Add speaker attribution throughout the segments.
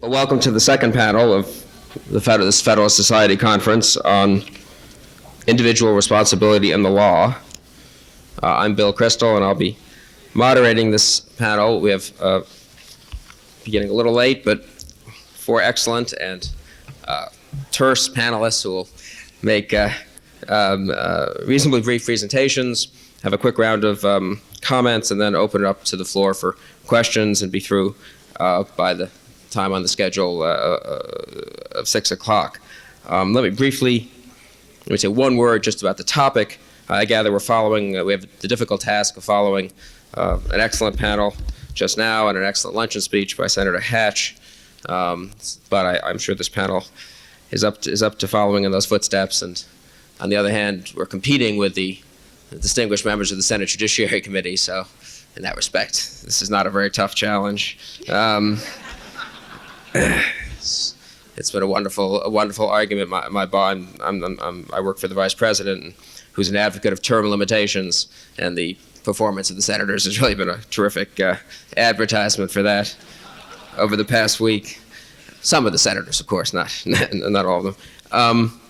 Speaker 1: Welcome to the second panel of this Federalist Society conference on individual responsibility and the law. I'm Bill Kristol, and I'll be moderating this panel. We have, beginning a little late, but four excellent and terse panelists who will make reasonably brief presentations, have a quick round of comments, and then open it up to the floor for questions and be through by the time on the schedule of 6 o'clock. Let me say one word just about the topic. I gather we have the difficult task of following an excellent panel just now and an excellent luncheon speech by Senator Hatch. But I'm sure this panel is up to following in those footsteps. And on the other hand, we're competing with the distinguished members of the Senate Judiciary Committee. So in that respect, this is not a very tough challenge. It's been a wonderful argument. My boss, I work for the vice president, who's an advocate of term limitations, and the performance of the senators has really been a terrific advertisement for that over the past week. Some of the senators, of course, not all of them.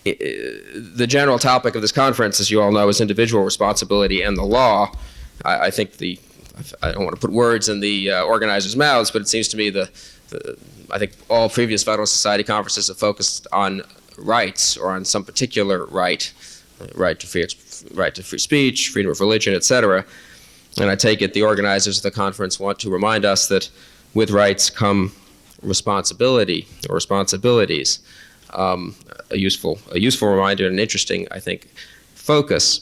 Speaker 1: The general topic of this conference, as you all know, is individual responsibility and the law. I think I don't want to put words in the organizers' mouths, but it seems to me I think all previous Federalist Society conferences have focused on rights or on some particular right to free speech, freedom of religion, etc. And I take it the organizers of the conference want to remind us that with rights come responsibility or responsibilities. A useful reminder and an interesting, I think, focus.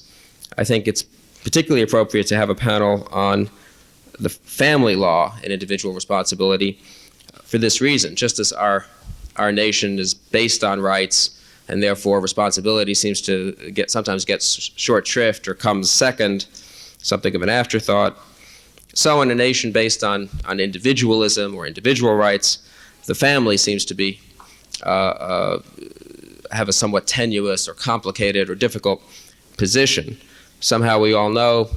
Speaker 1: I think it's particularly appropriate to have a panel on the family law and individual responsibility for this reason. Just as our nation is based on rights and therefore responsibility seems to sometimes gets short shrift or comes second, something of an afterthought, so in a nation based on individualism or individual rights, the family seems to be have a somewhat tenuous or complicated or difficult position. Somehow we all know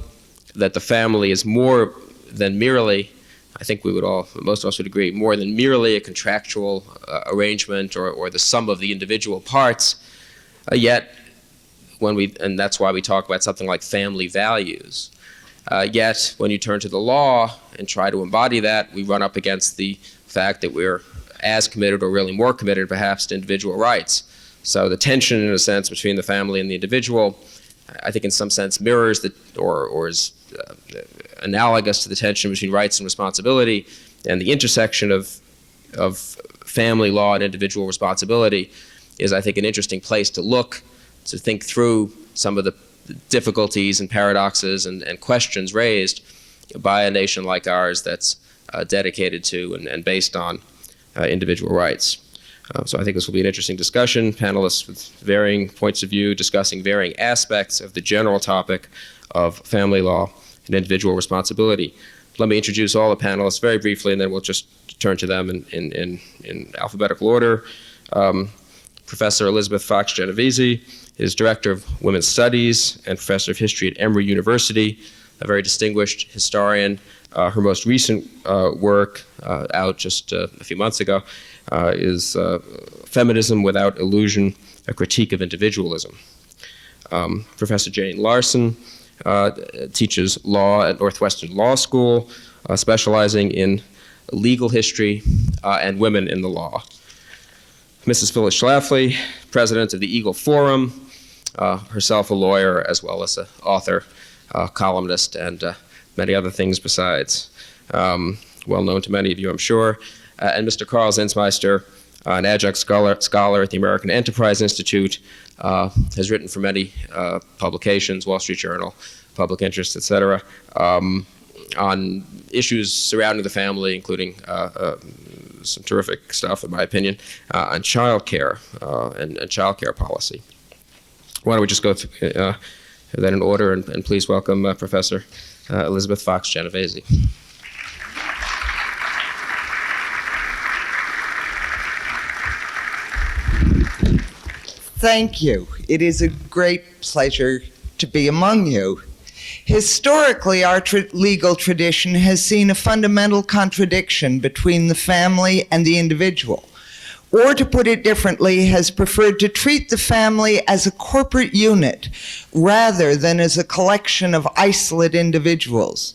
Speaker 1: that the family is more than merely, I think most of us would agree, more than merely a contractual arrangement or the sum of the individual parts. Yet, and that's why we talk about something like family values. Yet, when you turn to the law and try to embody that, we run up against the fact that we're as committed or really more committed perhaps to individual rights. So the tension, in a sense, between the family and the individual, I think in some sense mirrors or is analogous to the tension between rights and responsibility, and the intersection of family law and individual responsibility is, I think, an interesting place to look, to think through some of the difficulties and paradoxes and questions raised by a nation like ours that's dedicated to and based on individual rights. So I think this will be an interesting discussion, panelists with varying points of view discussing varying aspects of the general topic of family law and individual responsibility. Let me introduce all the panelists very briefly, and then we'll just turn to them in alphabetical order. Professor Elizabeth Fox-Genovese is Director of Women's Studies and Professor of History at Emory University, a very distinguished historian. Her most recent work, out just a few months ago, is Feminism Without Illusion, A Critique of Individualism. Professor Jane Larson teaches law at Northwestern Law School, specializing in legal history and women in the law. Mrs. Phyllis Schlafly, president of the Eagle Forum, herself a lawyer as well as an author, columnist, and many other things besides. Well known to many of you, I'm sure. And Mr. Karl Zinsmeister, an adjunct scholar at the American Enterprise Institute, has written for many publications, Wall Street Journal, Public Interest, etc., on issues surrounding the family, including some terrific stuff, in my opinion, on child care and child care policy. Why don't we just go through that in order, and please welcome Professor Elizabeth Fox-Genovese.
Speaker 2: Thank you. It is a great pleasure to be among you. Historically, our legal tradition has seen a fundamental contradiction between the family and the individual. Or to put it differently, has preferred to treat the family as a corporate unit rather than as a collection of isolate individuals.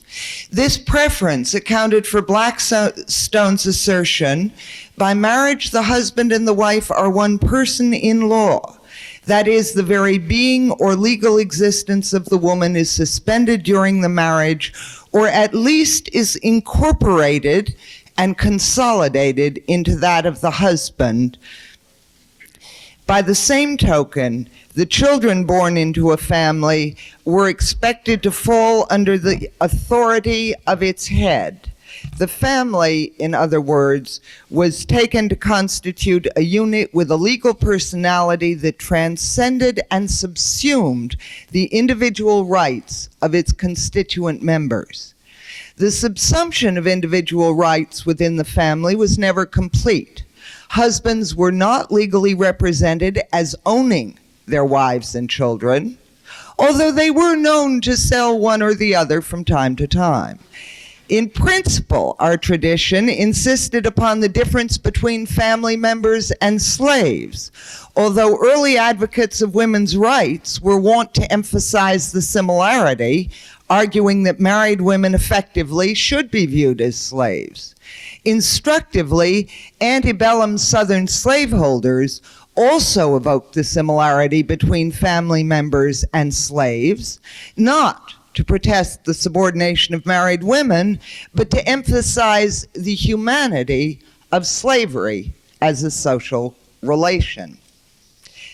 Speaker 2: This preference accounted for Blackstone's assertion, by marriage the husband and the wife are one person in law. That is, the very being or legal existence of the woman is suspended during the marriage, or at least is incorporated and consolidated into that of the husband. By the same token, the children born into a family were expected to fall under the authority of its head. The family, in other words, was taken to constitute a unit with a legal personality that transcended and subsumed the individual rights of its constituent members. The subsumption of individual rights within the family was never complete. Husbands were not legally represented as owning their wives and children, although they were known to sell one or the other from time to time. In principle, our tradition insisted upon the difference between family members and slaves, although early advocates of women's rights were wont to emphasize the similarity, arguing that married women effectively should be viewed as slaves. Instructively, antebellum Southern slaveholders also evoked the similarity between family members and slaves, not to protest the subordination of married women, but to emphasize the humanity of slavery as a social relation.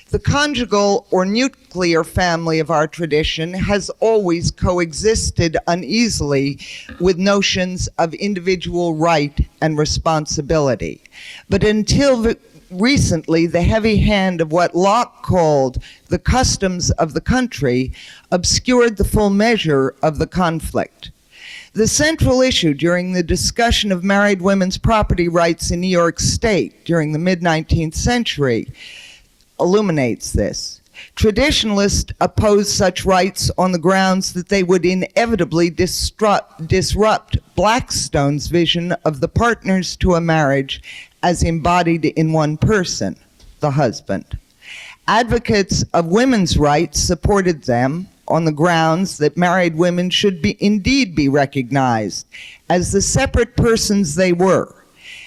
Speaker 2: The conjugal or nuclear family of our tradition has always coexisted uneasily with notions of individual right and responsibility. But until recently, the heavy hand of what Locke called the customs of the country obscured the full measure of the conflict. The central issue during the discussion of married women's property rights in New York State during the mid-19th century illuminates this. Traditionalists opposed such rights on the grounds that they would inevitably disrupt Blackstone's vision of the partners to a marriage as embodied in one person, the husband. Advocates of women's rights supported them on the grounds that married women should indeed be recognized as the separate persons they were,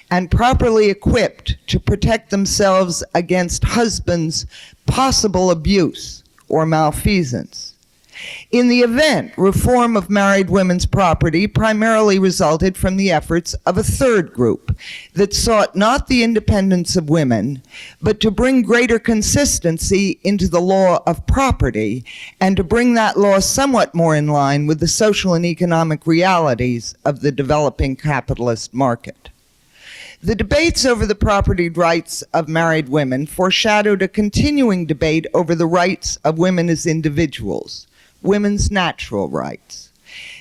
Speaker 2: and properly equipped to protect themselves against husbands' possible abuse or malfeasance. In the event, reform of married women's property primarily resulted from the efforts of a third group that sought not the independence of women, but to bring greater consistency into the law of property and to bring that law somewhat more in line with the social and economic realities of the developing capitalist market. The debates over the property rights of married women foreshadowed a continuing debate over the rights of women as individuals, women's natural rights.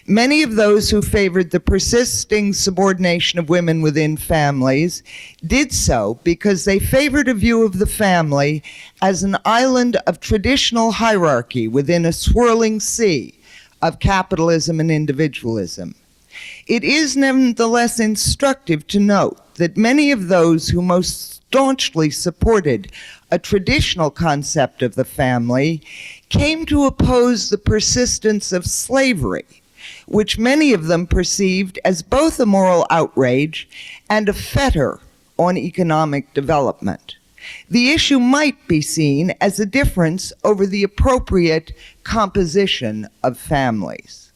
Speaker 2: Many of those who favored the persisting subordination of women within families did so because they favored a view of the family as an island of traditional hierarchy within a swirling sea of capitalism and individualism. It is nevertheless instructive to note that many of those who most staunchly supported a traditional concept of the family came to oppose the persistence of slavery, which many of them perceived as both a moral outrage and a fetter on economic development. The issue might be seen as a difference over the appropriate composition of families.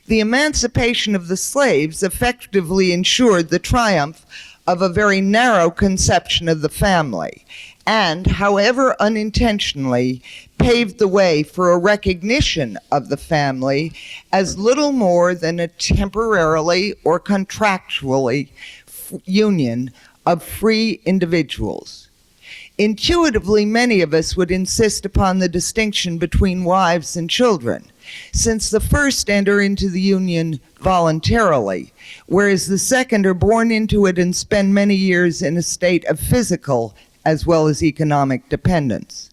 Speaker 2: The emancipation of the slaves effectively ensured the triumph of a very narrow conception of the family, and, however unintentionally, paved the way for a recognition of the family as little more than a temporarily or contractually union of free individuals. Intuitively, many of us would insist upon the distinction between wives and children, since the first enter into the union voluntarily, whereas the second are born into it and spend many years in a state of physical as well as economic dependence.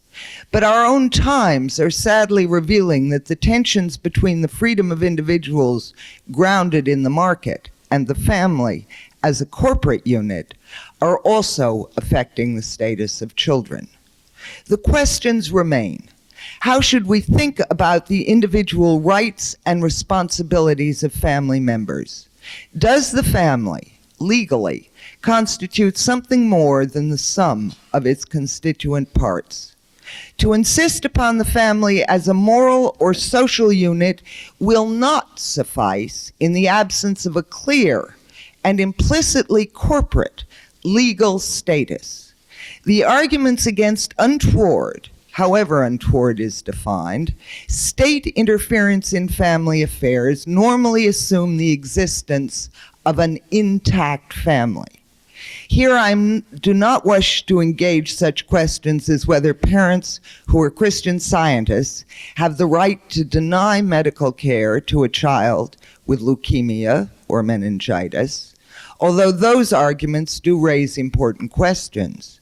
Speaker 2: But our own times are sadly revealing that the tensions between the freedom of individuals grounded in the market and the family as a corporate unit are also affecting the status of children. The questions remain. How should we think about the individual rights and responsibilities of family members? Does the family, legally, constitute something more than the sum of its constituent parts? To insist upon the family as a moral or social unit will not suffice in the absence of a clear and implicitly corporate legal status. The arguments against untoward, however untoward is defined, state interference in family affairs normally assume the existence of an intact family. Here I do not wish to engage such questions as whether parents who are Christian Scientists have the right to deny medical care to a child with leukemia or meningitis, although those arguments do raise important questions.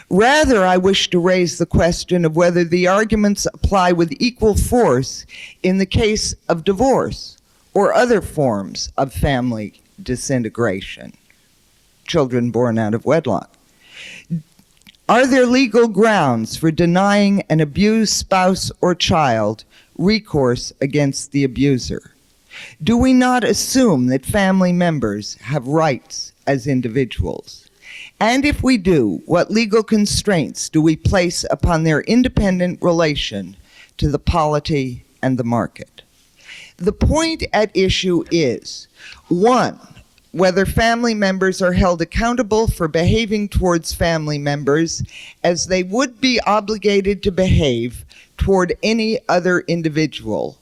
Speaker 2: Rather, I wish to raise the question of whether the arguments apply with equal force in the case of divorce or other forms of family disintegration, children born out of wedlock. Are there legal grounds for denying an abused spouse or child recourse against the abuser? Do we not assume that family members have rights as individuals? And if we do, what legal constraints do we place upon their independent relation to the polity and the market? The point at issue is, 1, whether family members are held accountable for behaving towards family members as they would be obligated to behave toward any other individual,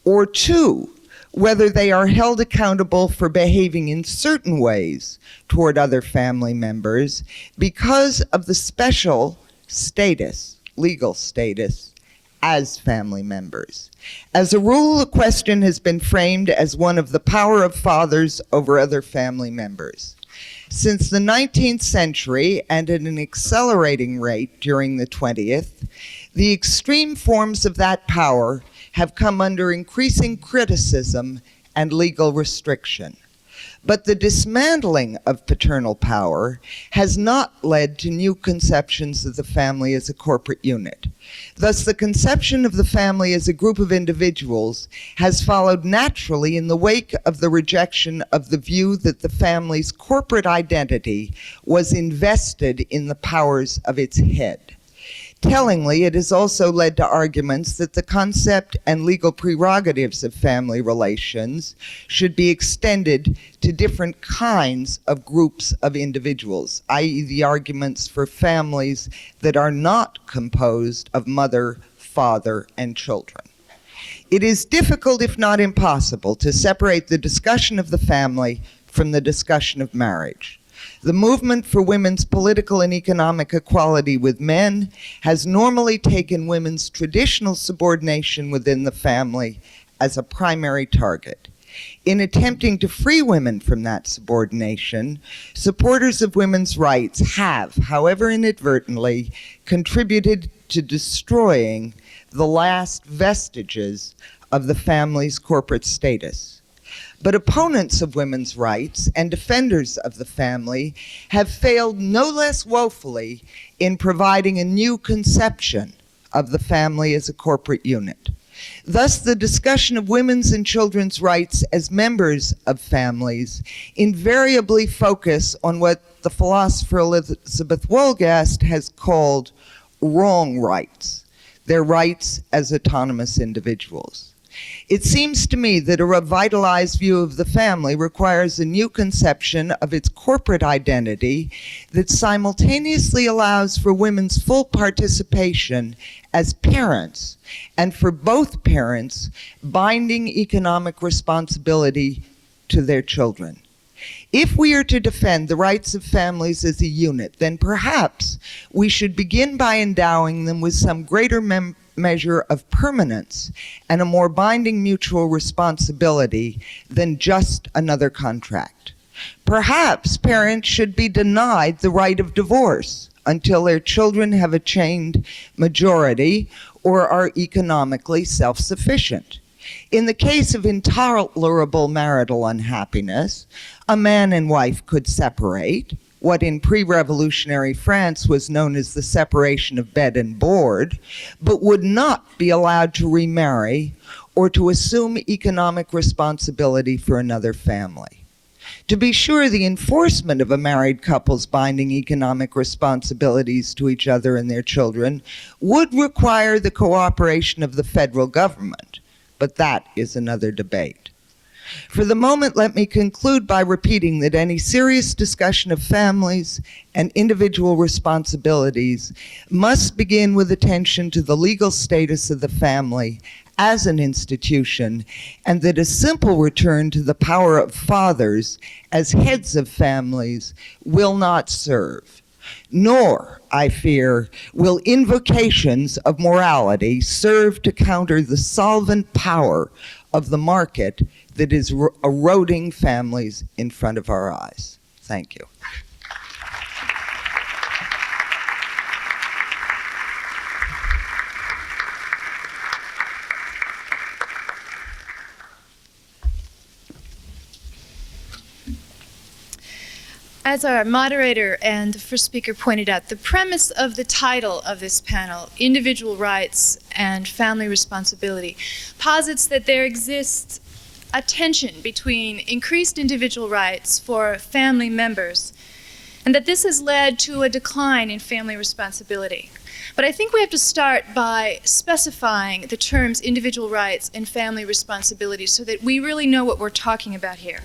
Speaker 2: or 2, whether they are held accountable for behaving in certain ways toward other family members because of the special status, legal status, as family members. As a rule, the question has been framed as one of the power of fathers over other family members. Since the 19th century, and at an accelerating rate during the 20th, the extreme forms of that power have come under increasing criticism and legal restriction. But the dismantling of paternal power has not led to new conceptions of the family as a corporate unit. Thus, the conception of the family as a group of individuals has followed naturally in the wake of the rejection of the view that the family's corporate identity was invested in the powers of its head. Tellingly, it has also led to arguments that the concept and legal prerogatives of family relations should be extended to different kinds of groups of individuals, i.e. the arguments for families that are not composed of mother, father, and children. It is difficult, if not impossible, to separate the discussion of the family from the discussion of marriage. The movement for women's political and economic equality with men has normally taken women's traditional subordination within the family as a primary target. In attempting to free women from that subordination, supporters of women's rights have, however inadvertently, contributed to destroying the last vestiges of the family's corporate status. But opponents of women's rights and defenders of the family have failed no less woefully in providing a new conception of the family as a corporate unit. Thus, the discussion of women's and children's rights as members of families invariably focus on what the philosopher Elizabeth Wolgast has called wrong rights, their rights as autonomous individuals. It seems to me that a revitalized view of the family requires a new conception of its corporate identity that simultaneously allows for women's full participation as parents, and for both parents, binding economic responsibility to their children. If we are to defend the rights of families as a unit, then perhaps we should begin by endowing them with some greater measure of permanence and a more binding mutual responsibility than just another contract. Perhaps parents should be denied the right of divorce until their children have attained majority or are economically self-sufficient. In the case of intolerable marital unhappiness, a man and wife could separate, what in pre-revolutionary France was known as the separation of bed and board, but would not be allowed to remarry or to assume economic responsibility for another family. To be sure, the enforcement of a married couple's binding economic responsibilities to each other and their children would require the cooperation of the federal government, but that is another debate. For the moment, let me conclude by repeating that any serious discussion of families and individual responsibilities must begin with attention to the legal status of the family as an institution, and that a simple return to the power of fathers as heads of families will not serve. Nor, I fear, will invocations of morality serve to counter the solvent power of the market that is eroding families in front of our eyes. Thank you.
Speaker 3: As our moderator and the first speaker pointed out, the premise of the title of this panel, Individual Rights and Family Responsibility, posits that there exists a tension between increased individual rights for family members, and that this has led to a decline in family responsibility. But I think we have to start by specifying the terms individual rights and family responsibility so that we really know what we're talking about here.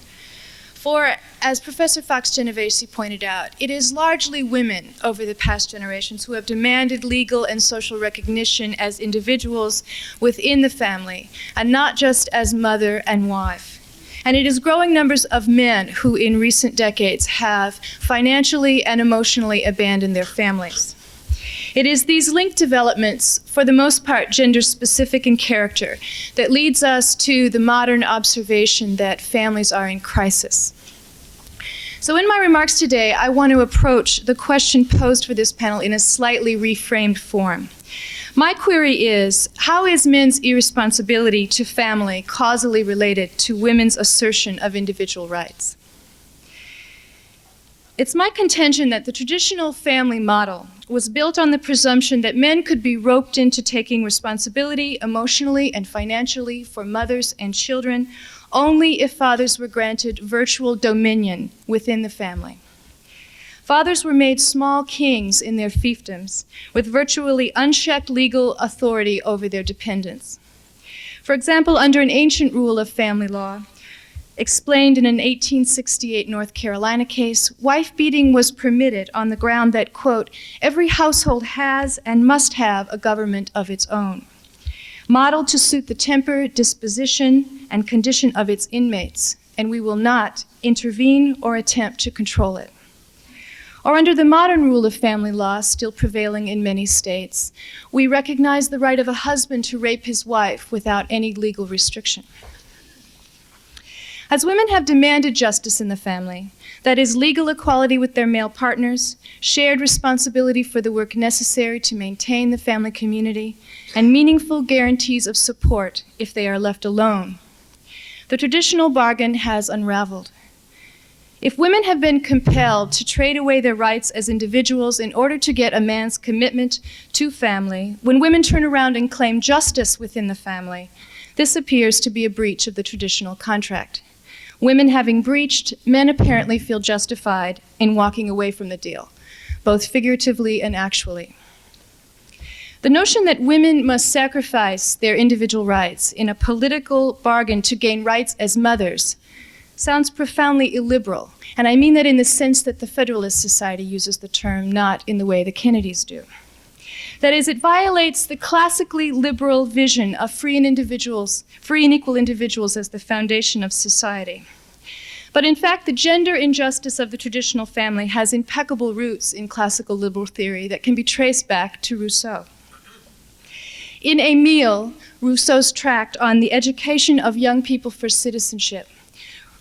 Speaker 3: For, as Professor Fox-Genovese pointed out, it is largely women over the past generations who have demanded legal and social recognition as individuals within the family, and not just as mother and wife. And it is growing numbers of men who in recent decades have financially and emotionally abandoned their families. It is these linked developments, for the most part gender-specific in character, that leads us to the modern observation that families are in crisis. So in my remarks today, I want to approach the question posed for this panel in a slightly reframed form. My query is, how is men's irresponsibility to family causally related to women's assertion of individual rights? It's my contention that the traditional family model was built on the presumption that men could be roped into taking responsibility emotionally and financially for mothers and children only if fathers were granted virtual dominion within the family. Fathers were made small kings in their fiefdoms with virtually unchecked legal authority over their dependents. For example, under an ancient rule of family law, explained in an 1868 North Carolina case, wife beating was permitted on the ground that, quote, every household has and must have a government of its own, modeled to suit the temper, disposition, and condition of its inmates, and we will not intervene or attempt to control it. Or under the modern rule of family law, still prevailing in many states, we recognize the right of a husband to rape his wife without any legal restriction. As women have demanded justice in the family, that is, legal equality with their male partners, shared responsibility for the work necessary to maintain the family community, and meaningful guarantees of support if they are left alone, the traditional bargain has unraveled. If women have been compelled to trade away their rights as individuals in order to get a man's commitment to family, when women turn around and claim justice within the family, this appears to be a breach of the traditional contract. Women having breached, men apparently feel justified in walking away from the deal, both figuratively and actually. The notion that women must sacrifice their individual rights in a political bargain to gain rights as mothers sounds profoundly illiberal, and I mean that in the sense that the Federalist Society uses the term, not in the way the Kennedys do. That is, it violates the classically liberal vision of free and equal individuals as the foundation of society. But in fact, the gender injustice of the traditional family has impeccable roots in classical liberal theory that can be traced back to Rousseau. In Emile, Rousseau's tract on the education of young people for citizenship,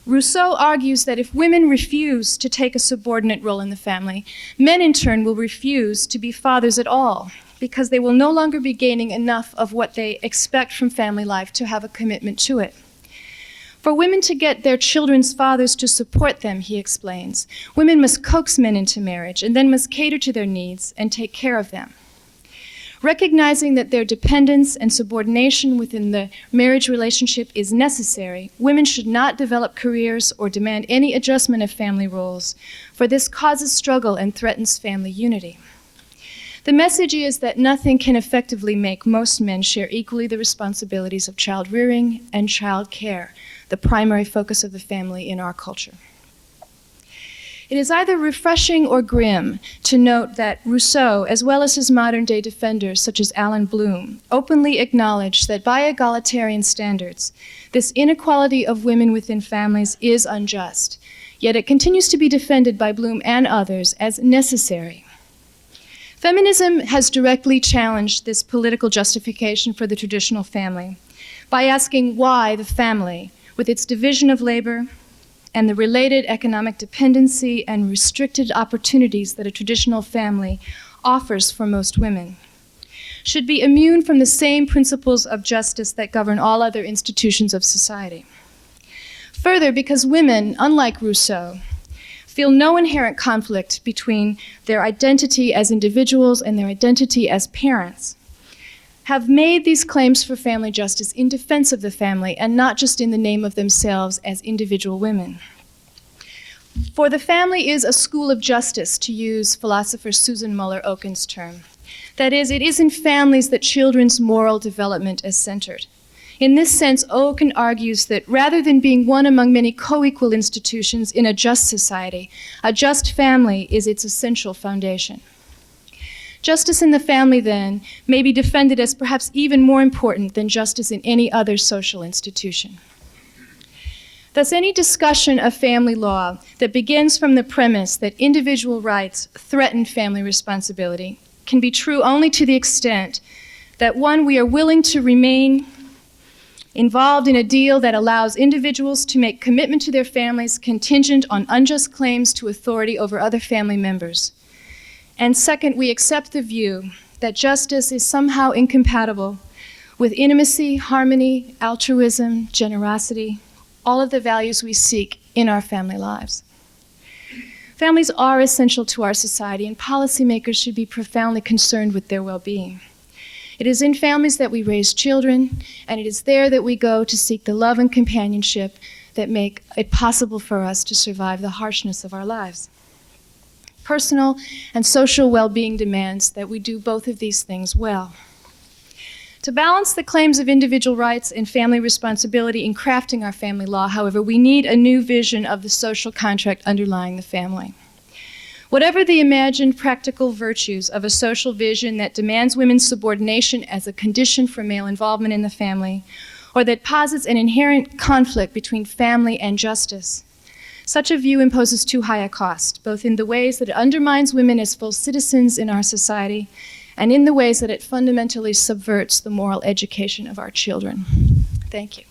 Speaker 3: Rousseau argues that if women refuse to take a subordinate role in the family, men in turn will refuse to be fathers at all, because they will no longer be gaining enough of what they expect from family life to have a commitment to it. For women to get their children's fathers to support them, he explains, women must coax men into marriage and then must cater to their needs and take care of them. Recognizing that their dependence and subordination within the marriage relationship is necessary, women should not develop careers or demand any adjustment of family roles, for this causes struggle and threatens family unity. The message is that nothing can effectively make most men share equally the responsibilities of child rearing and child care, the primary focus of the family in our culture. It is either refreshing or grim to note that Rousseau, as well as his modern-day defenders such as Alan Bloom, openly acknowledge that by egalitarian standards, this inequality of women within families is unjust, yet it continues to be defended by Bloom and others as necessary. Feminism has directly challenged this political justification for the traditional family by asking why the family, with its division of labor, and the related economic dependency and restricted opportunities that a traditional family offers for most women, should be immune from the same principles of justice that govern all other institutions of society. Further, because women, unlike Rousseau, feel no inherent conflict between their identity as individuals and their identity as parents, have made these claims for family justice in defense of the family and not just in the name of themselves as individual women. For the family is a school of justice, to use philosopher Susan Muller-Oken's term. That is, it is in families that children's moral development is centered. In this sense, Oken argues that rather than being one among many co-equal institutions in a just society, a just family is its essential foundation. Justice in the family, then, may be defended as perhaps even more important than justice in any other social institution. Thus, any discussion of family law that begins from the premise that individual rights threaten family responsibility can be true only to the extent that, one, we are willing to remain involved in a deal that allows individuals to make commitment to their families contingent on unjust claims to authority over other family members. And second, we accept the view that justice is somehow incompatible with intimacy, harmony, altruism, generosity, all of the values we seek in our family lives. Families are essential to our society, and policymakers should be profoundly concerned with their well-being. It is in families that we raise children, and it is there that we go to seek the love and companionship that make it possible for us to survive the harshness of our lives. Personal and social well-being demands that we do both of these things well. To balance the claims of individual rights and family responsibility in crafting our family law, however, we need a new vision of the social contract underlying the family. Whatever the imagined practical virtues of a social vision that demands women's subordination as a condition for male involvement in the family, or that posits an inherent conflict between family and justice, such a view imposes too high a cost, both in the ways that it undermines women as full citizens in our society and in the ways that it fundamentally subverts the moral education of our children. Thank you.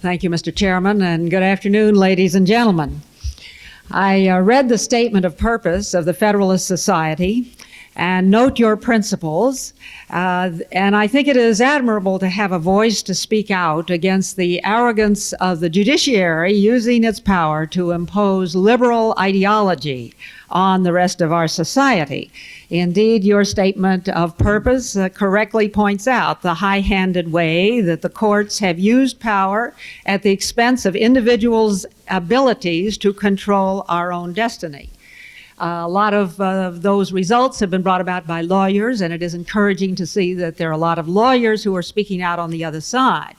Speaker 4: Thank you, Mr. Chairman, and good afternoon, ladies and gentlemen. I read the statement of purpose of the Federalist Society and note your principles, and I think it is admirable to have a voice to speak out against the arrogance of the judiciary using its power to impose liberal ideology on the rest of our society. Indeed, your statement of purpose correctly points out the high-handed way that the courts have used power at the expense of individuals' abilities to control our own destiny. A lot of those results have been brought about by lawyers, and it is encouraging to see that there are a lot of lawyers who are speaking out on the other side.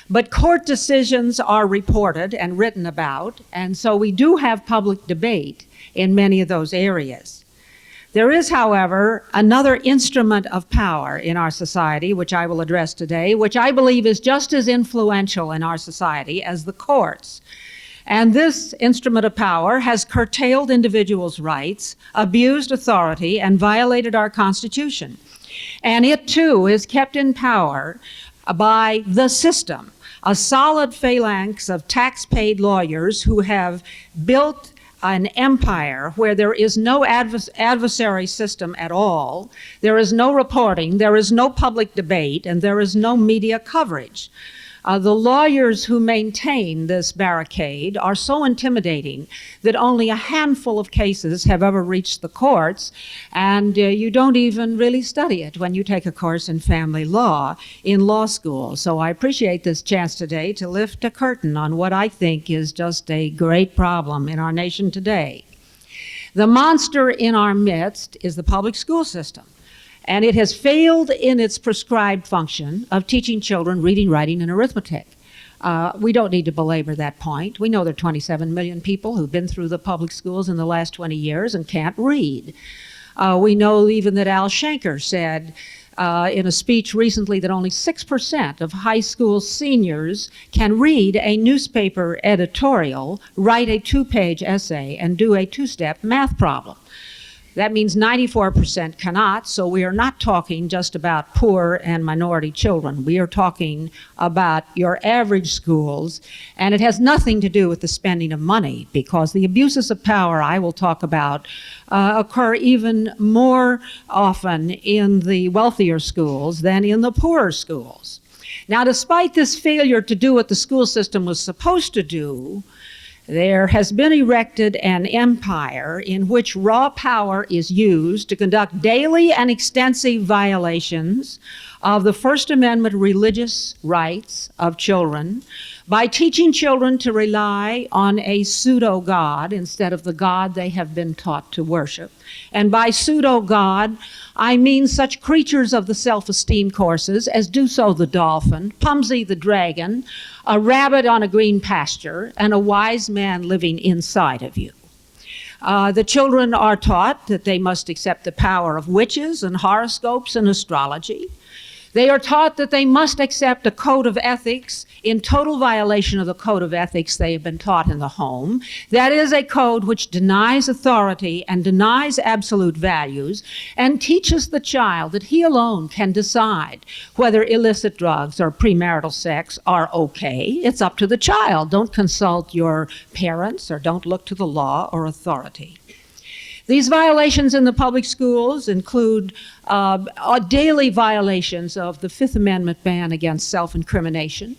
Speaker 4: But court decisions are reported and written about, and so we do have public debate in many of those areas. There is, however, another instrument of power in our society, which I will address today, which I believe is just as influential in our society as the courts. And this instrument of power has curtailed individuals' rights, abused authority, and violated our Constitution. And it, too, is kept in power by the system, a solid phalanx of tax-paid lawyers who have built an empire where there is no adversary system at all, there is no reporting, there is no public debate, and there is no media coverage. The lawyers who maintain this barricade are so intimidating that only a handful of cases have ever reached the courts, and you don't even really study it when you take a course in family law in law school. So I appreciate this chance today to lift a curtain on what I think is just a great problem in our nation today. The monster in our midst is the public school system. And it has failed in its prescribed function of teaching children reading, writing, and arithmetic. We don't need to belabor that point. We know there are 27 million people who've been through the public schools in the last 20 years and can't read. We know even that Al Shanker said in a speech recently that only 6% of high school seniors can read a newspaper editorial, write a 2-page essay, and do a 2-step math problem. That means 94% cannot, so we are not talking just about poor and minority children. We are talking about your average schools, and it has nothing to do with the spending of money, because the abuses of power I will talk about occur even more often in the wealthier schools than in the poorer schools. Now, despite this failure to do what the school system was supposed to do, there has been erected an empire in which raw power is used to conduct daily and extensive violations of the First Amendment religious rights of children by teaching children to rely on a pseudo-God instead of the God they have been taught to worship. And by pseudo-God, I mean such creatures of the self-esteem courses as Duso the dolphin, Pumsy the dragon, a rabbit on a green pasture, and a wise man living inside of you. The children are taught that they must accept the power of witches and horoscopes and astrology. They are taught that they must accept a code of ethics in total violation of the code of ethics they have been taught in the home. That is a code which denies authority and denies absolute values and teaches the child that he alone can decide whether illicit drugs or premarital sex are okay. It's up to the child. Don't consult your parents or don't look to the law or authority. These violations in the public schools include daily violations of the Fifth Amendment ban against self-incrimination,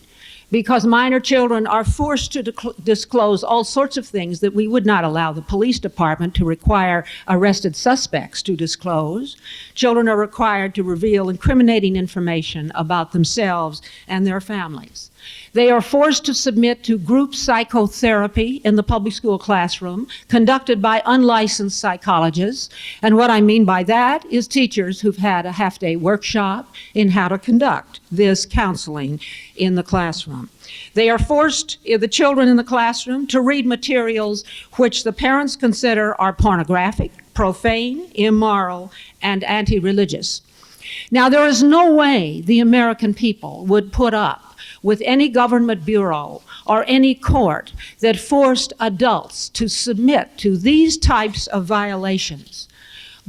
Speaker 4: because minor children are forced to disclose all sorts of things that we would not allow the police department to require arrested suspects to disclose. Children are required to reveal incriminating information about themselves and their families. They are forced to submit to group psychotherapy in the public school classroom, conducted by unlicensed psychologists. And what I mean by that is teachers who've had a half-day workshop in how to conduct this counseling in the classroom. They are forced, the children in the classroom, to read materials which the parents consider are pornographic, profane, immoral, and anti-religious. Now, there is no way the American people would put up with any government bureau or any court that forced adults to submit to these types of violations.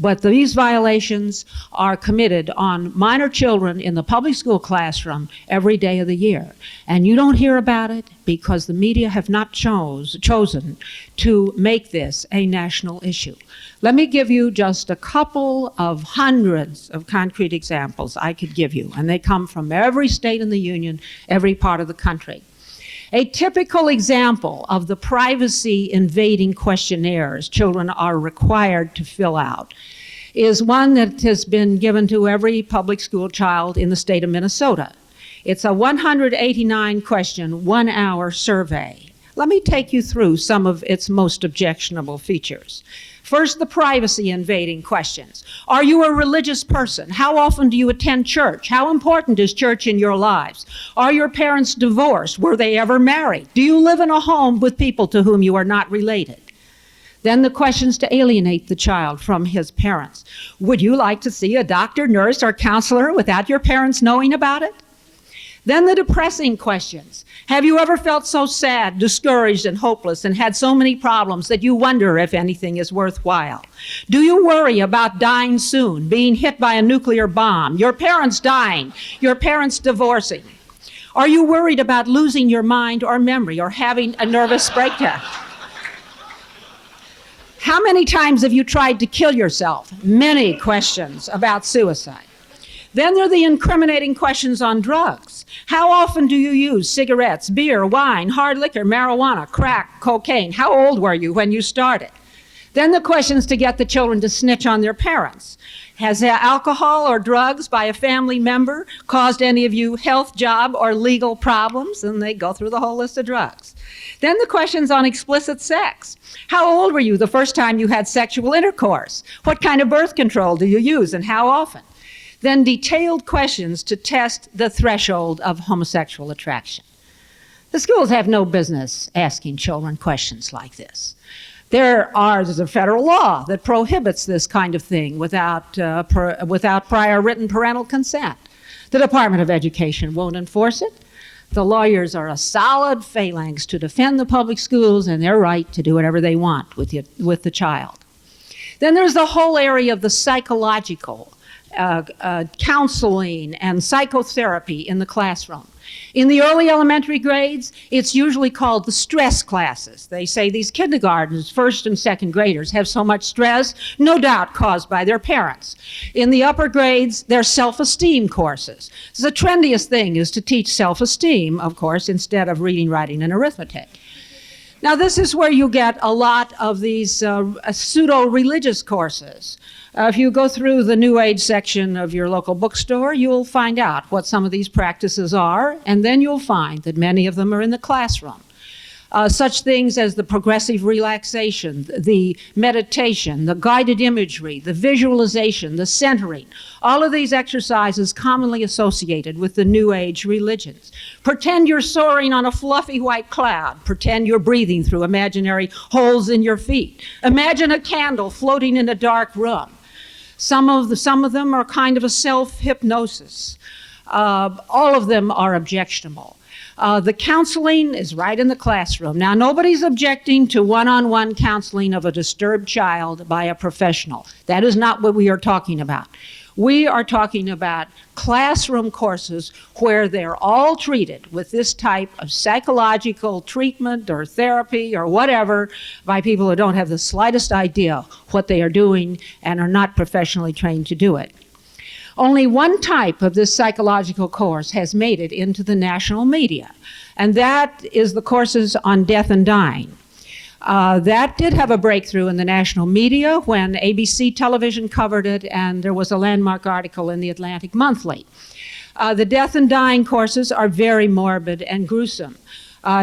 Speaker 4: But these violations are committed on minor children in the public school classroom every day of the year. And you don't hear about it because the media have not chosen to make this a national issue. Let me give you just a couple of hundreds of concrete examples I could give you, and they come from every state in the Union, every part of the country. A typical example of the privacy-invading questionnaires children are required to fill out is one that has been given to every public school child in the state of Minnesota. It's a 189-question, 1-hour survey. Let me take you through some of its most objectionable features. First, the privacy-invading questions. Are you a religious person? How often do you attend church? How important is church in your lives? Are your parents divorced? Were they ever married? Do you live in a home with people to whom you are not related? Then the questions to alienate the child from his parents. Would you like to see a doctor, nurse, or counselor without your parents knowing about it? Then the depressing questions. Have you ever felt so sad, discouraged, and hopeless, and had so many problems that you wonder if anything is worthwhile? Do you worry about dying soon, being hit by a nuclear bomb, your parents dying, your parents divorcing? Are you worried about losing your mind or memory or having a nervous breakdown? How many times have you tried to kill yourself? Many questions about suicide. Then there are the incriminating questions on drugs. How often do you use cigarettes, beer, wine, hard liquor, marijuana, crack, cocaine? How old were you when you started? Then the questions to get the children to snitch on their parents. Has alcohol or drugs by a family member caused any of you health, job, or legal problems? And they go through the whole list of drugs. Then the questions on explicit sex. How old were you the first time you had sexual intercourse? What kind of birth control do you use and how often? Then detailed questions to test the threshold of homosexual attraction. The schools have no business asking children questions like this. There's a federal law that prohibits this kind of thing without prior written parental consent. The Department of Education won't enforce it. The lawyers are a solid phalanx to defend the public schools and their right to do whatever they want with the child. Then there's the whole area of the psychological counseling and psychotherapy in the classroom. In the early elementary grades, it's usually called the stress classes. They say these kindergartners, first and second graders, have so much stress, no doubt caused by their parents. In the upper grades, they're self-esteem courses. The trendiest thing is to teach self-esteem, of course, instead of reading, writing, and arithmetic. Now, this is where you get a lot of these pseudo-religious courses. If you go through the New Age section of your local bookstore, you'll find out what some of these practices are, and then you'll find that many of them are in the classroom. Such things as the progressive relaxation, the meditation, the guided imagery, the visualization, the centering, all of these exercises commonly associated with the New Age religions. Pretend you're soaring on a fluffy white cloud. Pretend you're breathing through imaginary holes in your feet. Imagine a candle floating in a dark room. Some of them are kind of a self-hypnosis. All of them are objectionable. The counseling is right in the classroom. Now, nobody's objecting to one-on-one counseling of a disturbed child by a professional. That is not what we are talking about. We are talking about classroom courses where they're all treated with this type of psychological treatment or therapy or whatever by people who don't have the slightest idea what they are doing and are not professionally trained to do it. Only one type of this psychological course has made it into the national media, and that is the courses on death and dying. That did have a breakthrough in the national media when ABC television covered it, and there was a landmark article in the Atlantic Monthly. The death and dying courses are very morbid and gruesome.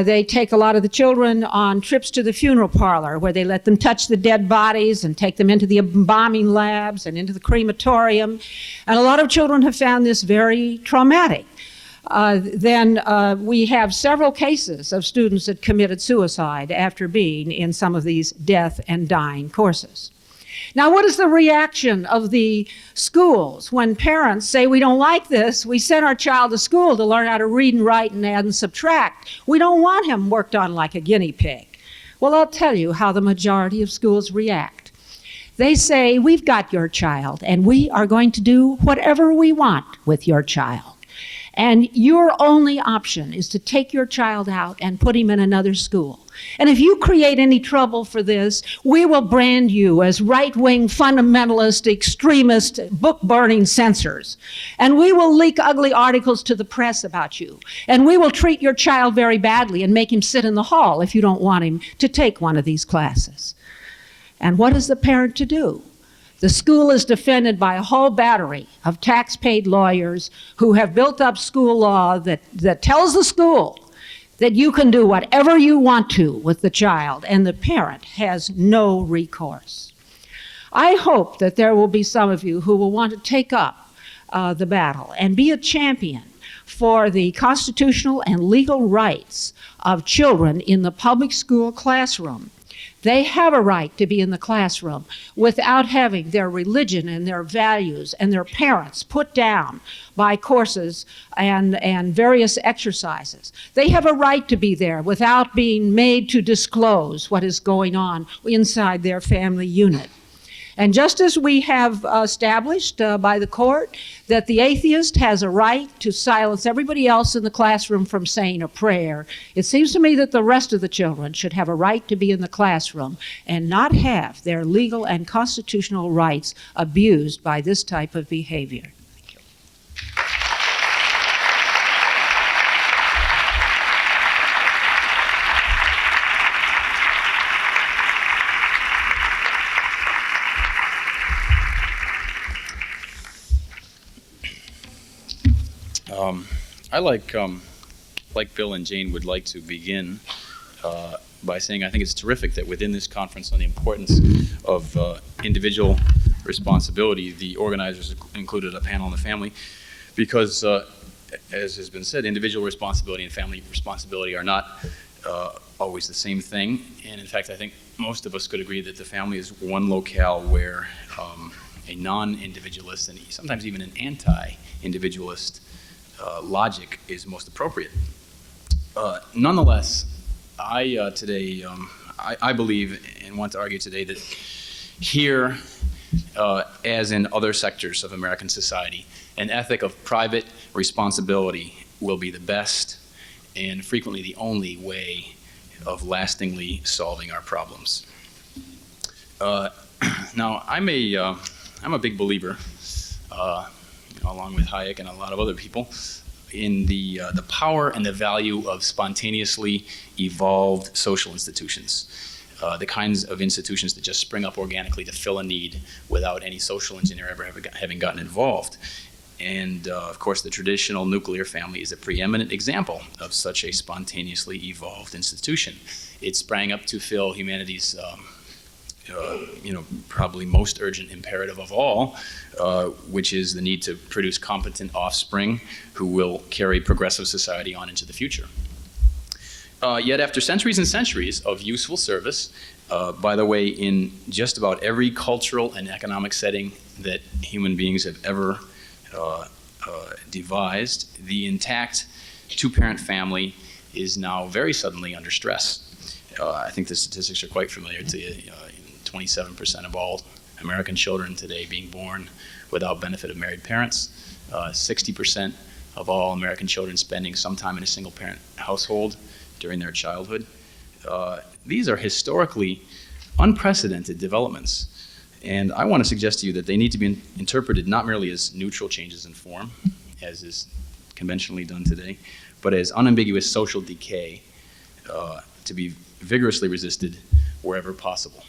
Speaker 4: They take a lot of the children on trips to the funeral parlor where they let them touch the dead bodies and take them into the embalming labs and into the crematorium. And a lot of children have found this very traumatic. Then we have several cases of students that committed suicide after being in some of these death and dying courses. Now, what is the reaction of the schools when parents say, we don't like this, we sent our child to school to learn how to read and write and add and subtract. We don't want him worked on like a guinea pig. Well, I'll tell you how the majority of schools react. They say, we've got your child, and we are going to do whatever we want with your child. And your only option is to take your child out and put him in another school. And if you create any trouble for this, we will brand you as right-wing, fundamentalist, extremist, book-burning censors. And we will leak ugly articles to the press about you. And we will treat your child very badly and make him sit in the hall if you don't want him to take one of these classes. And what is the parent to do? The school is defended by a whole battery of tax-paid lawyers who have built up school law that tells the school that you can do whatever you want to with the child, and the parent has no recourse. I hope that there will be some of you who will want to take up the battle and be a champion for the constitutional and legal rights of children in the public school classroom. They have a right to be in the classroom without having their religion and their values and their parents put down by courses and various exercises. They have a right to be there without being made to disclose what is going on inside their family unit. And just as we have established by the court that the atheist has a right to silence everybody else in the classroom from saying a prayer, it seems to me that the rest of the children should have a right to be in the classroom and not have their legal and constitutional rights abused by this type of behavior. Thank you.
Speaker 5: I like Bill and Jane would like to begin by saying I think it's terrific that within this conference on the importance of individual responsibility, the organizers included a panel on the family because, as has been said, individual responsibility and family responsibility are not always the same thing. And in fact, I think most of us could agree that the family is one locale where a non-individualist and sometimes even an anti-individualist logic is most appropriate. Nonetheless, I believe and want to argue today that here, as in other sectors of American society, an ethic of private responsibility will be the best and frequently the only way of lastingly solving our problems. Now, I'm a big believer, along with Hayek and a lot of other people, in the power and the value of spontaneously evolved social institutions, the kinds of institutions that just spring up organically to fill a need without any social engineer ever having gotten involved. And of course, the traditional nuclear family is a preeminent example of such a spontaneously evolved institution. It sprang up to fill humanity's probably most urgent imperative of all, which is the need to produce competent offspring who will carry progressive society on into the future. Yet after centuries and centuries of useful service, by the way, in just about every cultural and economic setting that human beings have ever devised, the intact two-parent family is now very suddenly under stress. I think the statistics are quite familiar to you. 27% of all American children today being born without benefit of married parents. 60% of all American children spending some time in a single-parent household during their childhood. These are historically unprecedented developments. And I want to suggest to you that they need to be interpreted not merely as neutral changes in form, as is conventionally done today, but as unambiguous social decay to be vigorously resisted wherever possible.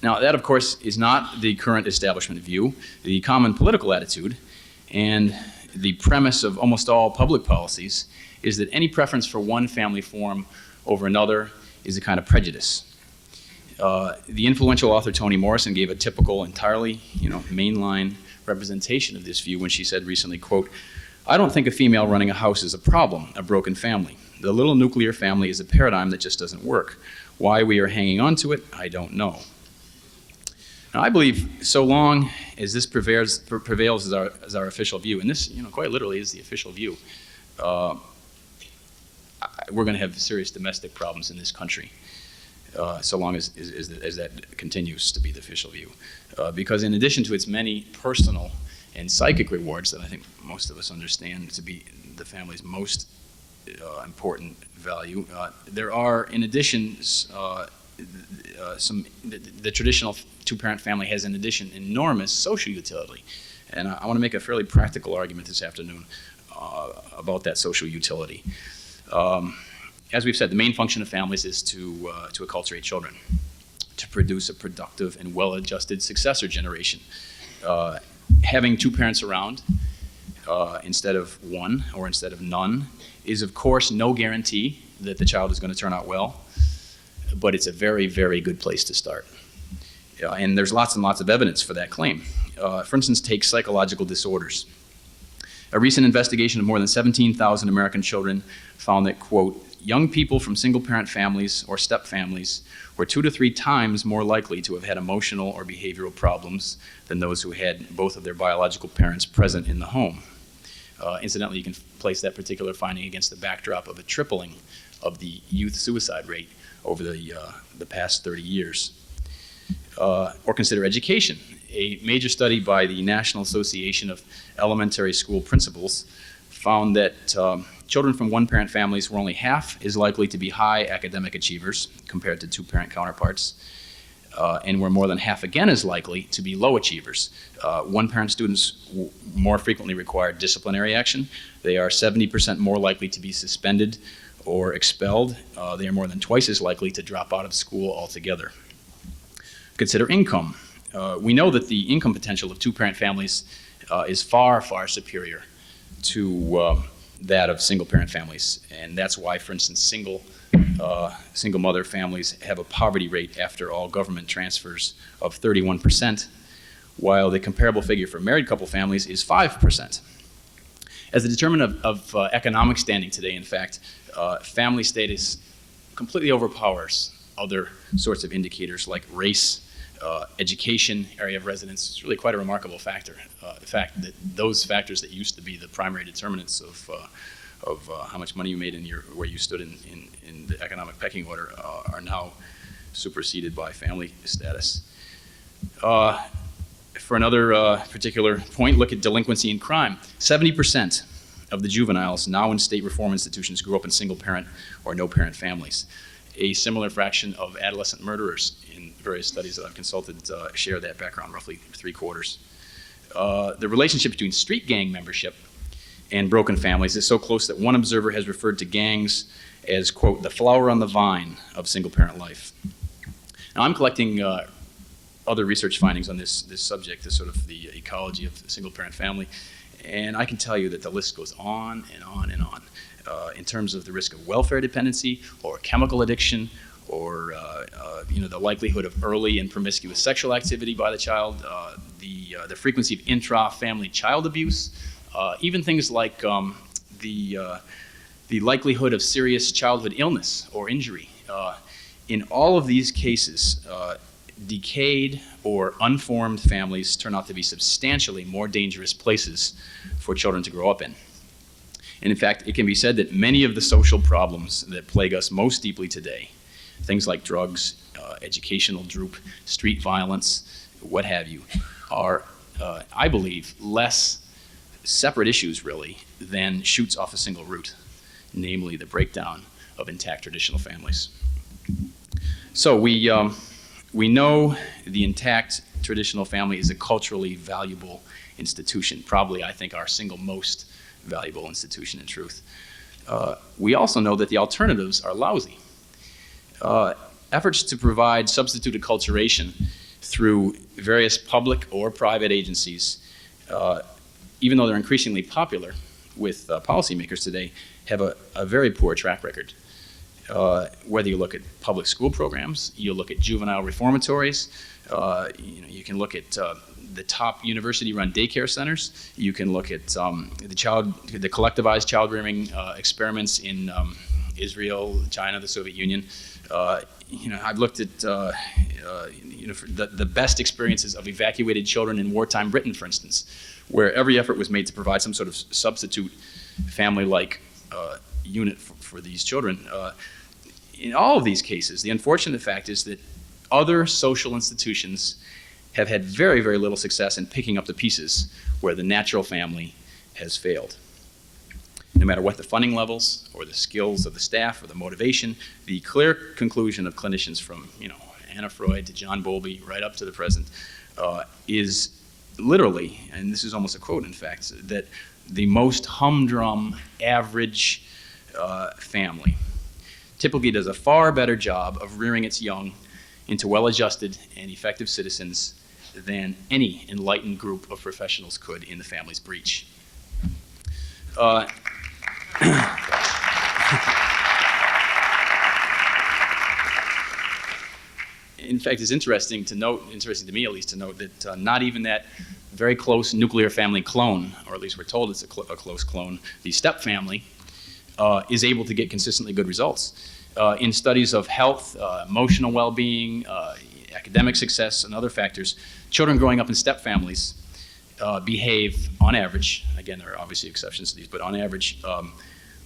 Speaker 5: Now, that, of course, is not the current establishment view. The common political attitude and the premise of almost all public policies is that any preference for one family form over another is a kind of prejudice. The influential author Toni Morrison gave a typical, entirely, mainline representation of this view when she said recently, quote, "I don't think a female running a house is a problem, a broken family. The little nuclear family is a paradigm that just doesn't work. Why we are hanging on to it, I don't know." Now, I believe so long as this prevails as our official view, and this, quite literally is the official view, we're going to have serious domestic problems in this country, so long as that continues to be the official view. Because in addition to its many personal and psychic rewards that I think most of us understand to be the family's most important value, there are, in addition, the traditional two-parent family has, in addition, enormous social utility. And I want to make a fairly practical argument this afternoon about that social utility. As we've said, the main function of families is to acculturate children, to produce a productive and well-adjusted successor generation. Having two parents around instead of one or instead of none is, of course, no guarantee that the child is going to turn out well, but it's a very, very good place to start. And there's lots and lots of evidence for that claim. For instance, take psychological disorders. A recent investigation of more than 17,000 American children found that, quote, young people from single-parent families or step families were 2 to 3 times more likely to have had emotional or behavioral problems than those who had both of their biological parents present in the home. Incidentally, you can place that particular finding against the backdrop of a tripling of the youth suicide rate over the past 30 years. Or consider education. A major study by the National Association of Elementary School Principals found that children from one-parent families were only half as likely to be high academic achievers compared to two-parent counterparts, and were more than half again as likely to be low achievers. One-parent students more frequently require disciplinary action. They are 70% more likely to be suspended or expelled. They are more than twice as likely to drop out of school altogether. Consider income. We know that the income potential of two-parent families is far, far superior to that of single-parent families, and that's why, for instance, single mother families have a poverty rate after all government transfers of 31%, while the comparable figure for married couple families is 5%. As a determinant of economic standing today, in fact, family status completely overpowers other sorts of indicators like race, education, area of residence. It's really quite a remarkable factor. The fact that those factors that used to be the primary determinants of how much money you made and where you stood in the economic pecking order are now superseded by family status. For another particular point, look at delinquency and crime. 70% of the juveniles now in state reform institutions grew up in single-parent or no-parent families. A similar fraction of adolescent murderers in various studies that I've consulted share that background, roughly 3/4. The relationship between street gang membership and broken families is so close that one observer has referred to gangs as, quote, the flower on the vine of single-parent life. Now, I'm collecting other research findings on this subject, this sort of the ecology of the single-parent family, and I can tell you that the list goes on and on and on. In terms of the risk of welfare dependency or chemical addiction or the likelihood of early and promiscuous sexual activity by the child, the frequency of intra-family child abuse, even things like the likelihood of serious childhood illness or injury. In all of these cases, decayed or unformed families turn out to be substantially more dangerous places for children to grow up in. And in fact, it can be said that many of the social problems that plague us most deeply today, things like drugs, educational droop, street violence, what have you, are, I believe, less separate issues, really, than shoots off a single root, namely the breakdown of intact traditional families. So we know the intact traditional family is a culturally valuable institution, probably, I think, our single most valuable institution in truth. We also know that the alternatives are lousy. Efforts to provide substitute acculturation through various public or private agencies, even though they're increasingly popular with policymakers today, have a very poor track record. Whether you look at public school programs, you look at juvenile reformatories, you can look at the top university-run daycare centers. You can look at the collectivized child-rearing experiments in Israel, China, the Soviet Union. I've looked at the best experiences of evacuated children in wartime Britain, for instance, where every effort was made to provide some sort of substitute family-like unit for these children. In all of these cases, the unfortunate fact is that other social institutions have had very, very little success in picking up the pieces where the natural family has failed. No matter what the funding levels or the skills of the staff or the motivation, the clear conclusion of clinicians from Anna Freud to John Bowlby right up to the present is literally, and this is almost a quote in fact, that the most humdrum average family typically does a far better job of rearing its young into well-adjusted and effective citizens than any enlightened group of professionals could in the family's breach. In fact, it's interesting to me at least, to note that not even that very close nuclear family clone, or at least we're told it's a close clone, the step family, is able to get consistently good results. In studies of health, emotional well-being, academic success, and other factors, children growing up in step families behave, on average, again, there are obviously exceptions to these, but on average,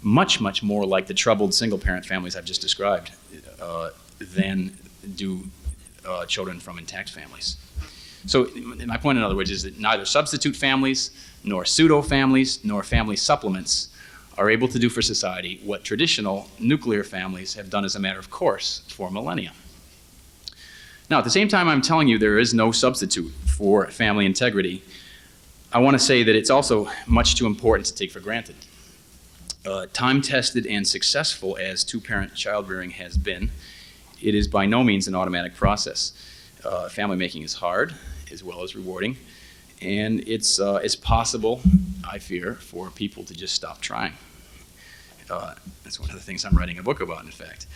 Speaker 5: much, much more like the troubled single-parent families I've just described than do children from intact families. So my point, in other words, is that neither substitute families, nor pseudo-families, nor family supplements are able to do for society what traditional nuclear families have done as a matter of course for millennia. Now, at the same time I'm telling you there is no substitute for family integrity, I want to say that it's also much too important to take for granted. Time-tested and successful as two-parent child-rearing has been, it is by no means an automatic process. Family making is hard as well as rewarding, and it's possible, I fear, for people to just stop trying. That's one of the things I'm writing a book about, in fact.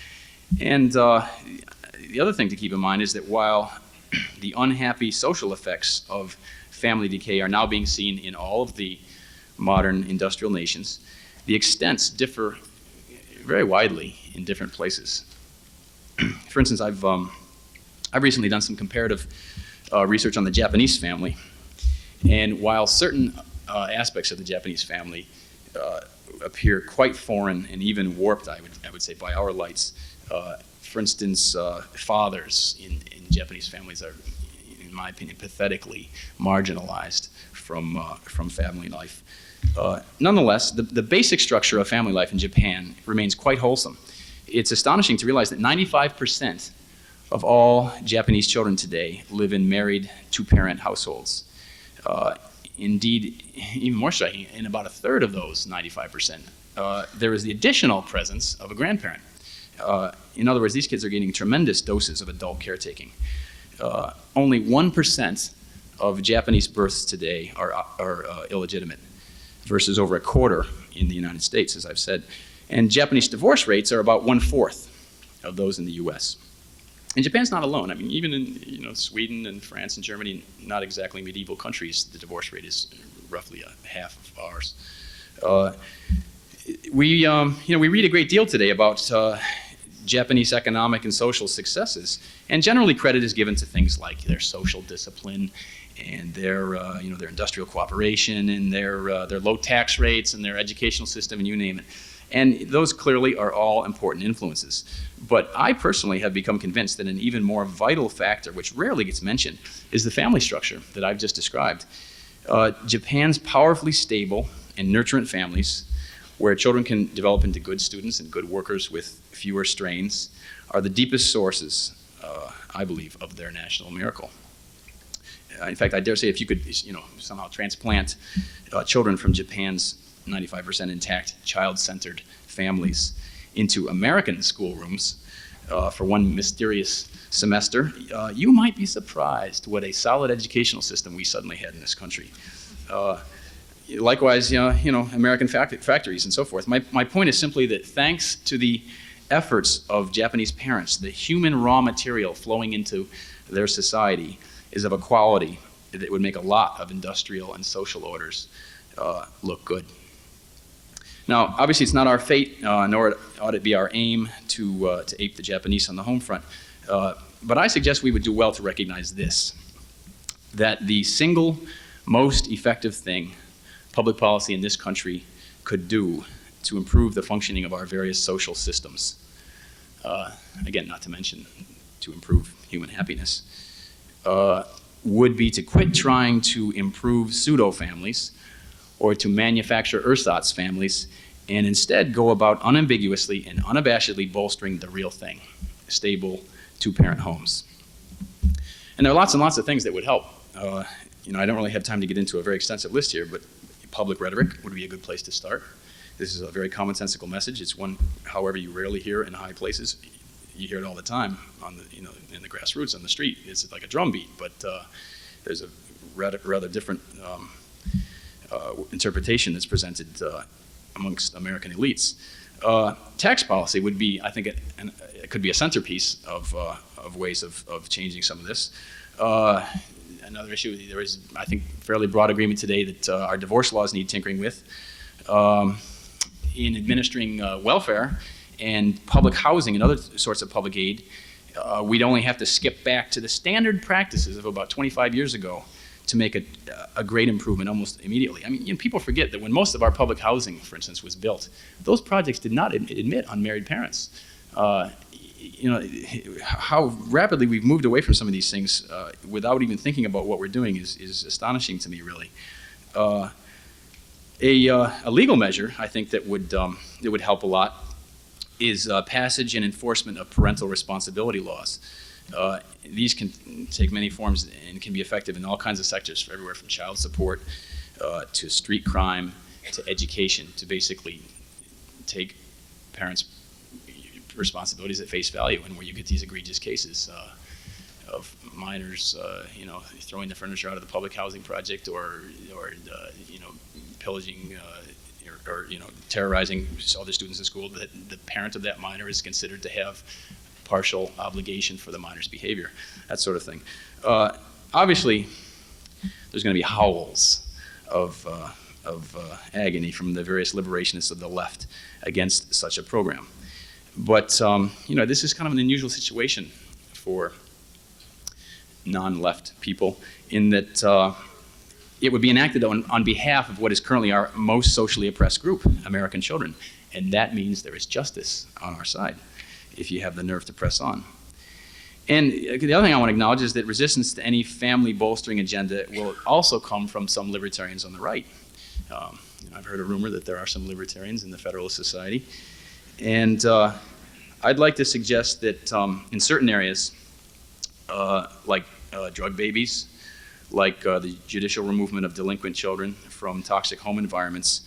Speaker 5: And the other thing to keep in mind is that while the unhappy social effects of family decay are now being seen in all of the modern industrial nations, the extents differ very widely in different places. For instance, I've recently done some comparative research on the Japanese family, and while certain aspects of the Japanese family appear quite foreign and even warped, I would say, by our lights. For instance, fathers in Japanese families are, in my opinion, pathetically marginalized from family life. Nonetheless, the basic structure of family life in Japan remains quite wholesome. It's astonishing to realize that 95% of all Japanese children today live in married two-parent households. Indeed, even more striking, in about a third of those 95%, there is the additional presence of a grandparent. In other words, these kids are getting tremendous doses of adult caretaking. Only 1% of Japanese births today are illegitimate, versus over a quarter in the United States, as I've said. And Japanese divorce rates are about 1/4 of those in the US. And Japan's not alone. I mean, even in Sweden and France and Germany, not exactly medieval countries, the divorce rate is roughly half of ours. We read a great deal today about Japanese economic and social successes, and generally credit is given to things like their social discipline and their industrial cooperation and their low tax rates and their educational system, and you name it. And those clearly are all important influences. But I personally have become convinced that an even more vital factor, which rarely gets mentioned, is the family structure that I've just described. Japan's powerfully stable and nurturant families, where children can develop into good students and good workers with fewer strains, are the deepest sources, I believe, of their national miracle. In fact, I dare say if you could somehow transplant children from Japan's 95% intact, child-centered families into American schoolrooms for one mysterious semester, you might be surprised what a solid educational system we suddenly had in this country. Likewise, American factories and so forth. My point is simply that thanks to the efforts of Japanese parents, the human raw material flowing into their society is of a quality that would make a lot of industrial and social orders look good. Now, obviously, it's not our fate, nor ought it be our aim to ape the Japanese on the home front. But I suggest we would do well to recognize this, that the single most effective thing public policy in this country could do to improve the functioning of our various social systems, again, not to mention to improve human happiness, would be to quit trying to improve pseudo-families or to manufacture ersatz families, and instead go about unambiguously and unabashedly bolstering the real thing, stable two-parent homes. And there are lots and lots of things that would help. I don't really have time to get into a very extensive list here, but public rhetoric would be a good place to start. This is a very commonsensical message. It's one, however, you rarely hear in high places. You hear it all the time on in the grassroots on the street. It's like a drum beat, but there's a rather different interpretation that's presented amongst American elites. Tax policy would be, I think, it could be a centerpiece of ways of changing some of this. Another issue, there is, I think, fairly broad agreement today that our divorce laws need tinkering with. in administering welfare and public housing and other sorts of public aid, we'd only have to skip back to the standard practices of about 25 years ago to make a great improvement almost immediately. I mean, people forget that when most of our public housing, for instance, was built, those projects did not admit unmarried parents. How rapidly we've moved away from some of these things without even thinking about what we're doing is astonishing to me, really. A legal measure, I think, that would help a lot is passage and enforcement of parental responsibility laws. These can take many forms and can be effective in all kinds of sectors, everywhere from child support to street crime to education, to basically take parents' responsibilities at face value, and where you get these egregious cases of minors, throwing the furniture out of the public housing project, or pillaging or terrorizing other students in school, that the parent of that minor is considered to have partial obligation for the minor's behavior, that sort of thing. Obviously, there's going to be howls of agony from the various liberationists of the left against such a program. But this is kind of an unusual situation for non-left people, in that it would be enacted on behalf of what is currently our most socially oppressed group, American children. And that means there is justice on our side, if you have the nerve to press on. And the other thing I want to acknowledge is that resistance to any family bolstering agenda will also come from some libertarians on the right. I've heard a rumor that there are some libertarians in the Federalist Society. And I'd like to suggest that in certain areas, like drug babies, like the judicial removal of delinquent children from toxic home environments,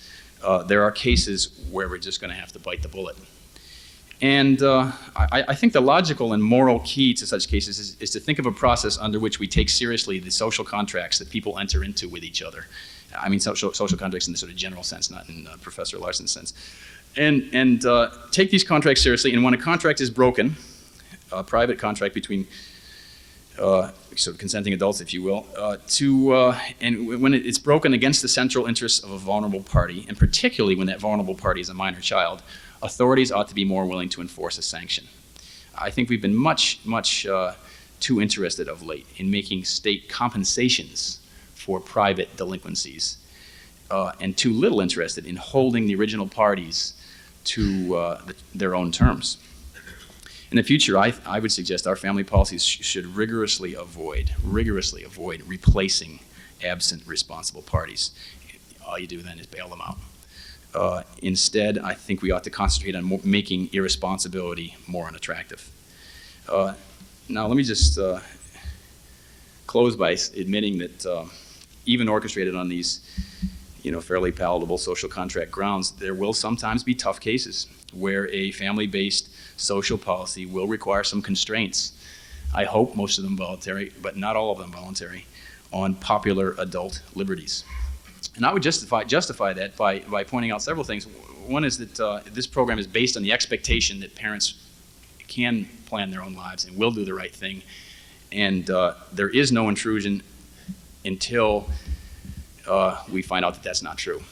Speaker 5: there are cases where we're just going to have to bite the bullet. And I think the logical and moral key to such cases is to think of a process under which we take seriously the social contracts that people enter into with each other. I mean social contracts in the sort of general sense, not in Professor Larson's sense. And take these contracts seriously, and when a contract is broken, a private contract between sort of consenting adults, if you will, and when it's broken against the central interests of a vulnerable party, and particularly when that vulnerable party is a minor child, authorities ought to be more willing to enforce a sanction. I think we've been much too interested of late in making state compensations for private delinquencies, and too little interested in holding the original parties to their own terms. In the future, I would suggest our family policies should rigorously avoid replacing absent responsible parties. All you do then is bail them out. Instead, I think we ought to concentrate on making irresponsibility more unattractive. Now, let me just close by admitting that even orchestrated on these fairly palatable social contract grounds, there will sometimes be tough cases where a family-based social policy will require some constraints. I hope most of them voluntary, but not all of them voluntary, on popular adult liberties. And I would justify that by pointing out several things. One is that this program is based on the expectation that parents can plan their own lives and will do the right thing, and there is no intrusion until we find out that that's not true.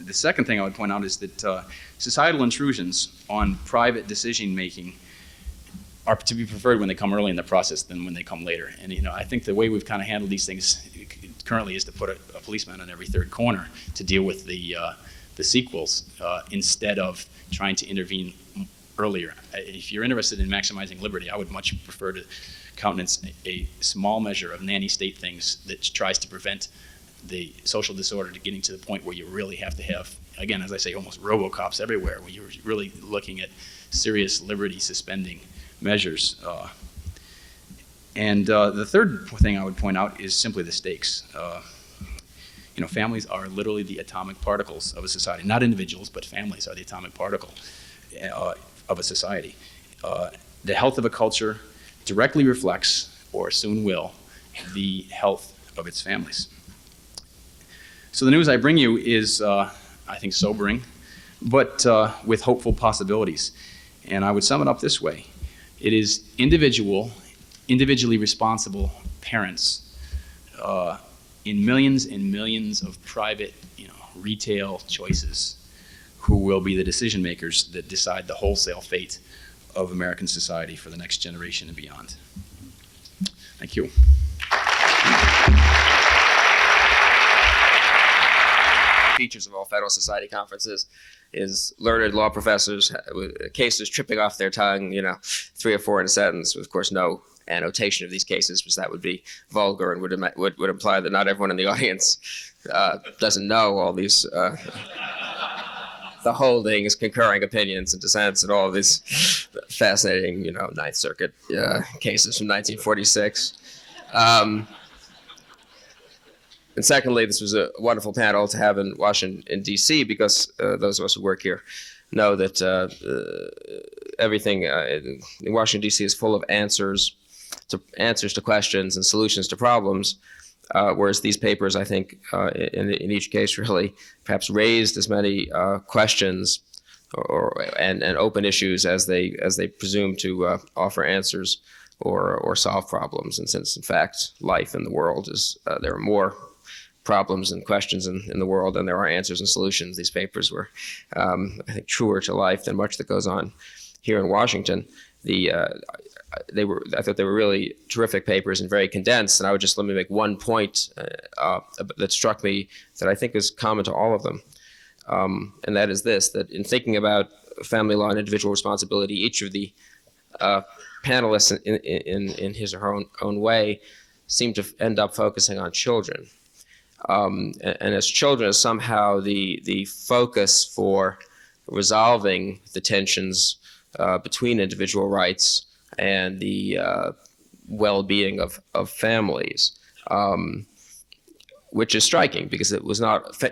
Speaker 5: The second thing I would point out is that societal intrusions on private decision-making are to be preferred when they come early in the process than when they come later. And I think the way we've kind of handled these things currently is to put a policeman on every third corner to deal with the sequels instead of trying to intervene earlier. If you're interested in maximizing liberty, I would much prefer to countenance a small measure of nanny state things that tries to prevent the social disorder to getting to the point where you really have to have, again, as I say, almost RoboCops everywhere, where you're really looking at serious liberty suspending measures. And the third thing I would point out is simply the stakes. Families are literally the atomic particles of a society. Not individuals, but families are the atomic particle of a society. The health of a culture directly reflects, or soon will, the health of its families. So the news I bring you is, I think, sobering, but with hopeful possibilities. And I would sum it up this way. It is individually responsible parents in millions and millions of private, retail choices who will be the decision makers that decide the wholesale fate of American society for the next generation and beyond. Thank you.
Speaker 1: Features of all Federalist Society conferences is learned law professors with cases tripping off their tongue, 3 or 4 in a sentence, with, of course, no annotation of these cases, because that would be vulgar and would imply that not everyone in the audience doesn't know all these the holdings, concurring opinions, and dissents, and all of these fascinating, Ninth Circuit cases from 1946. And secondly, this was a wonderful panel to have in Washington, D.C., because those of us who work here know that everything in Washington, D.C. is full of answers to questions and solutions to problems, whereas these papers, I think, in each case really perhaps raised as many questions and open issues as they presume to offer answers or solve problems. And since, in fact, life in the world is there are more problems and questions in the world than there are answers and solutions, these papers were, I think, truer to life than much that goes on here in Washington. I thought they were really terrific papers and very condensed. And I would just let me make one point that struck me that I think is common to all of them, and that is this: that in thinking about family law and individual responsibility, each of the panelists in his or her own way seemed to end up focusing on children. And as children is somehow the focus for resolving the tensions between individual rights and the well-being of families, which is striking, because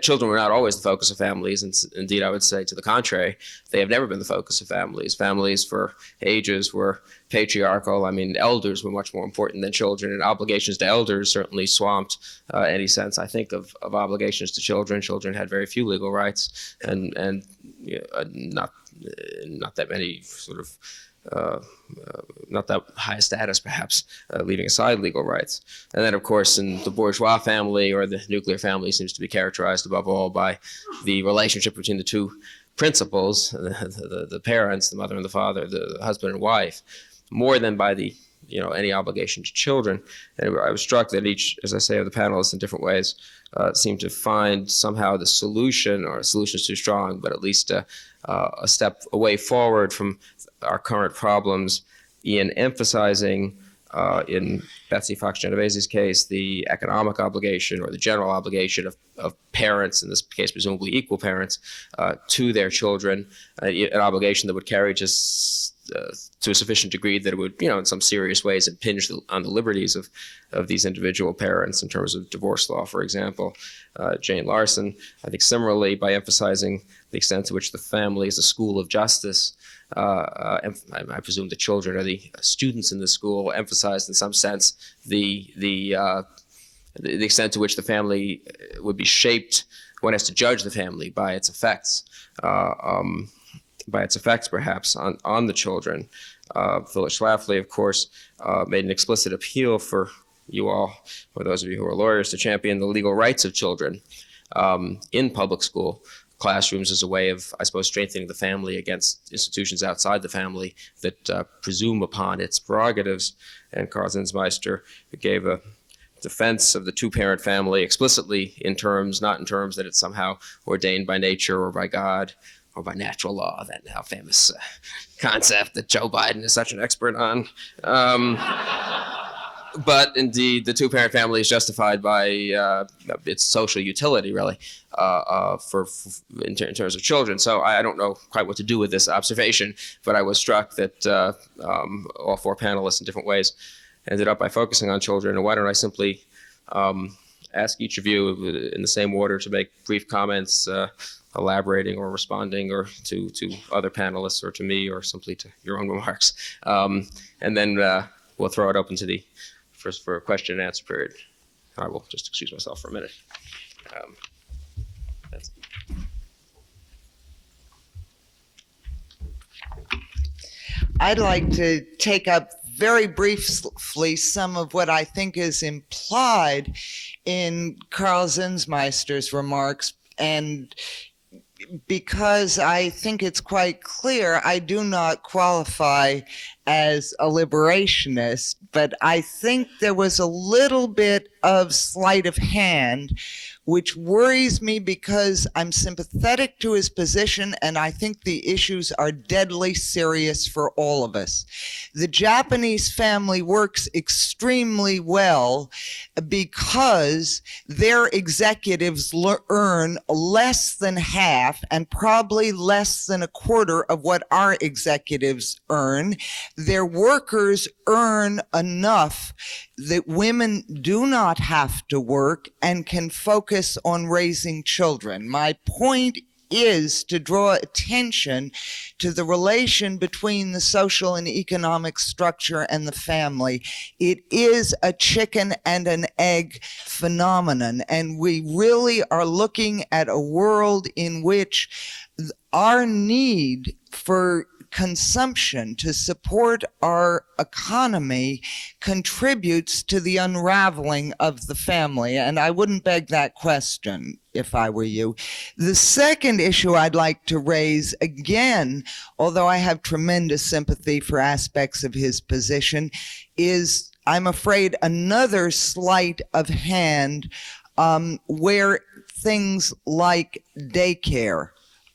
Speaker 1: children were not always the focus of families, and indeed I would say to the contrary, they have never been the focus of families. Families for ages were patriarchal. I mean, elders were much more important than children, and obligations to elders certainly swamped any sense, I think, of obligations to children. Children had very few legal rights, and not that many sort of not that high status, perhaps, leaving aside legal rights. And then, of course, in the bourgeois family or the nuclear family seems to be characterized above all by the relationship between the two principals, the parents, the mother and the father, the husband and wife, more than by the any obligation to children. And I was struck that each, as I say, of the panelists in different ways seemed to find somehow the solution, or a solution is too strong, but at least a step away forward from our current problems in emphasizing, in Betsy Fox-Genovese's case, the economic obligation or the general obligation of parents, in this case presumably equal parents, to their children, an obligation that would carry just to a sufficient degree that it would, in some serious ways impinge on the liberties of these individual parents in terms of divorce law, for example. Jane Larson, I think similarly, by emphasizing the extent to which the family is a school of justice, I presume the children are the students in the school, emphasized in some sense the extent to which the family would be shaped. One has to judge the family by its effects, perhaps, on the children. Phyllis Schlafly, of course, made an explicit appeal for you all, or those of you who are lawyers, to champion the legal rights of children in public school classrooms as a way of, I suppose, strengthening the family against institutions outside the family that presume upon its prerogatives. And Karl Zinsmeister gave a defense of the two-parent family explicitly not in terms that it's somehow ordained by nature or by God or by natural law, that now famous concept that Joe Biden is such an expert on. But indeed, the two-parent family is justified by its social utility, really, in terms of children. So I don't know quite what to do with this observation, but I was struck that all 4 panelists in different ways ended up by focusing on children. And why don't I simply ask each of you in the same order to make brief comments, elaborating or responding or to other panelists or to me or simply to your own remarks. And then we'll throw it open to for a question and answer period. I will just excuse myself for a minute.
Speaker 2: I'd like to take up very briefly some of what I think is implied in Karl Zinsmeister's remarks, and because I think it's quite clear I do not qualify as a liberationist, but I think there was a little bit of sleight of hand, which worries me because I'm sympathetic to his position and I think the issues are deadly serious for all of us. The Japanese family works extremely well because their executives earn less than half and probably less than a quarter of what our executives earn. Their workers earn enough that women do not have to work and can focus on raising children. My point is to draw attention to the relation between the social and economic structure and the family. It is a chicken and an egg phenomenon, and we really are looking at a world in which our need for consumption to support our economy contributes to the unraveling of the family, and I wouldn't beg that question if I were you. The second issue I'd like to raise, again, although I have tremendous sympathy for aspects of his position, is, I'm afraid, another sleight of hand where things like daycare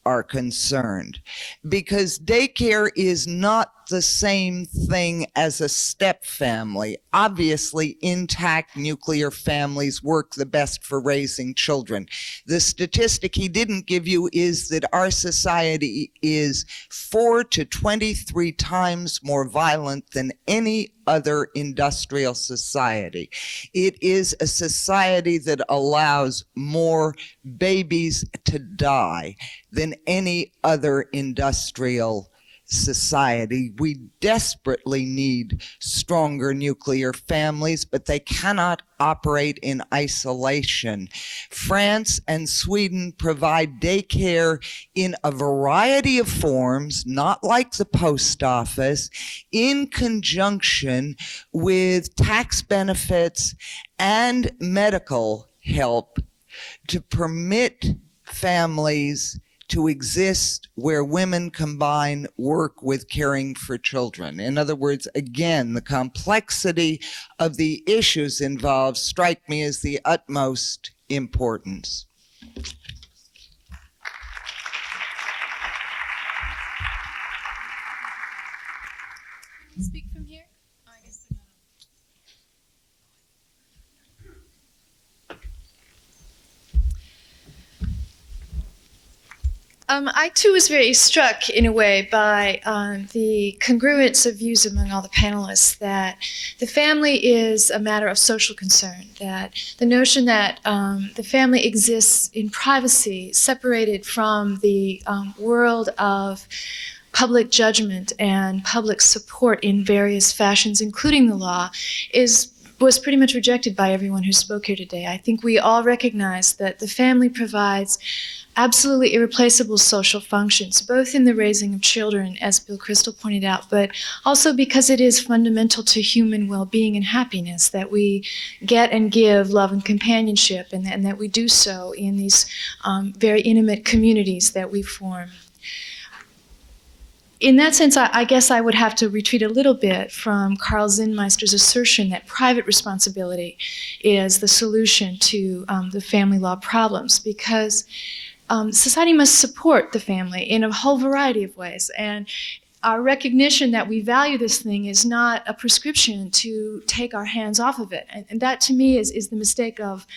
Speaker 2: are concerned, because daycare is not the same thing as a step family. Obviously, intact nuclear families work the best for raising children. The statistic he didn't give you is that our society is 4 to 23 times more violent than any other industrial society. It is a society that allows more babies to die than any other industrial society. We desperately need stronger nuclear families, but they cannot operate in isolation. France and Sweden provide daycare in a variety of forms, not like the post office, in conjunction with tax benefits and medical help to permit families to exist where women combine work with caring for children. In other words, again, the complexity of the issues involved strike me as the utmost importance.
Speaker 3: Speak from here? Oh, I guess they're not on. I too was very struck in a way by the congruence of views among all the panelists that the family is a matter of social concern, that the notion that the family exists in privacy, separated from the world of public judgment and public support in various fashions, including the law, was pretty much rejected by everyone who spoke here today. I think we all recognize that the family provides absolutely irreplaceable social functions, both in the raising of children, as Bill Kristol pointed out, but also because it is fundamental to human well-being and happiness, that we get and give love and companionship, and that we do so in these very intimate communities that we form. In that sense, I guess I would have to retreat a little bit from Karl Zinsmeister's assertion that private responsibility is the solution to the family law problems, because society must support the family in a whole variety of ways. And our recognition that we value this thing is not a prescription to take our hands off of it. And that, to me, is the mistake of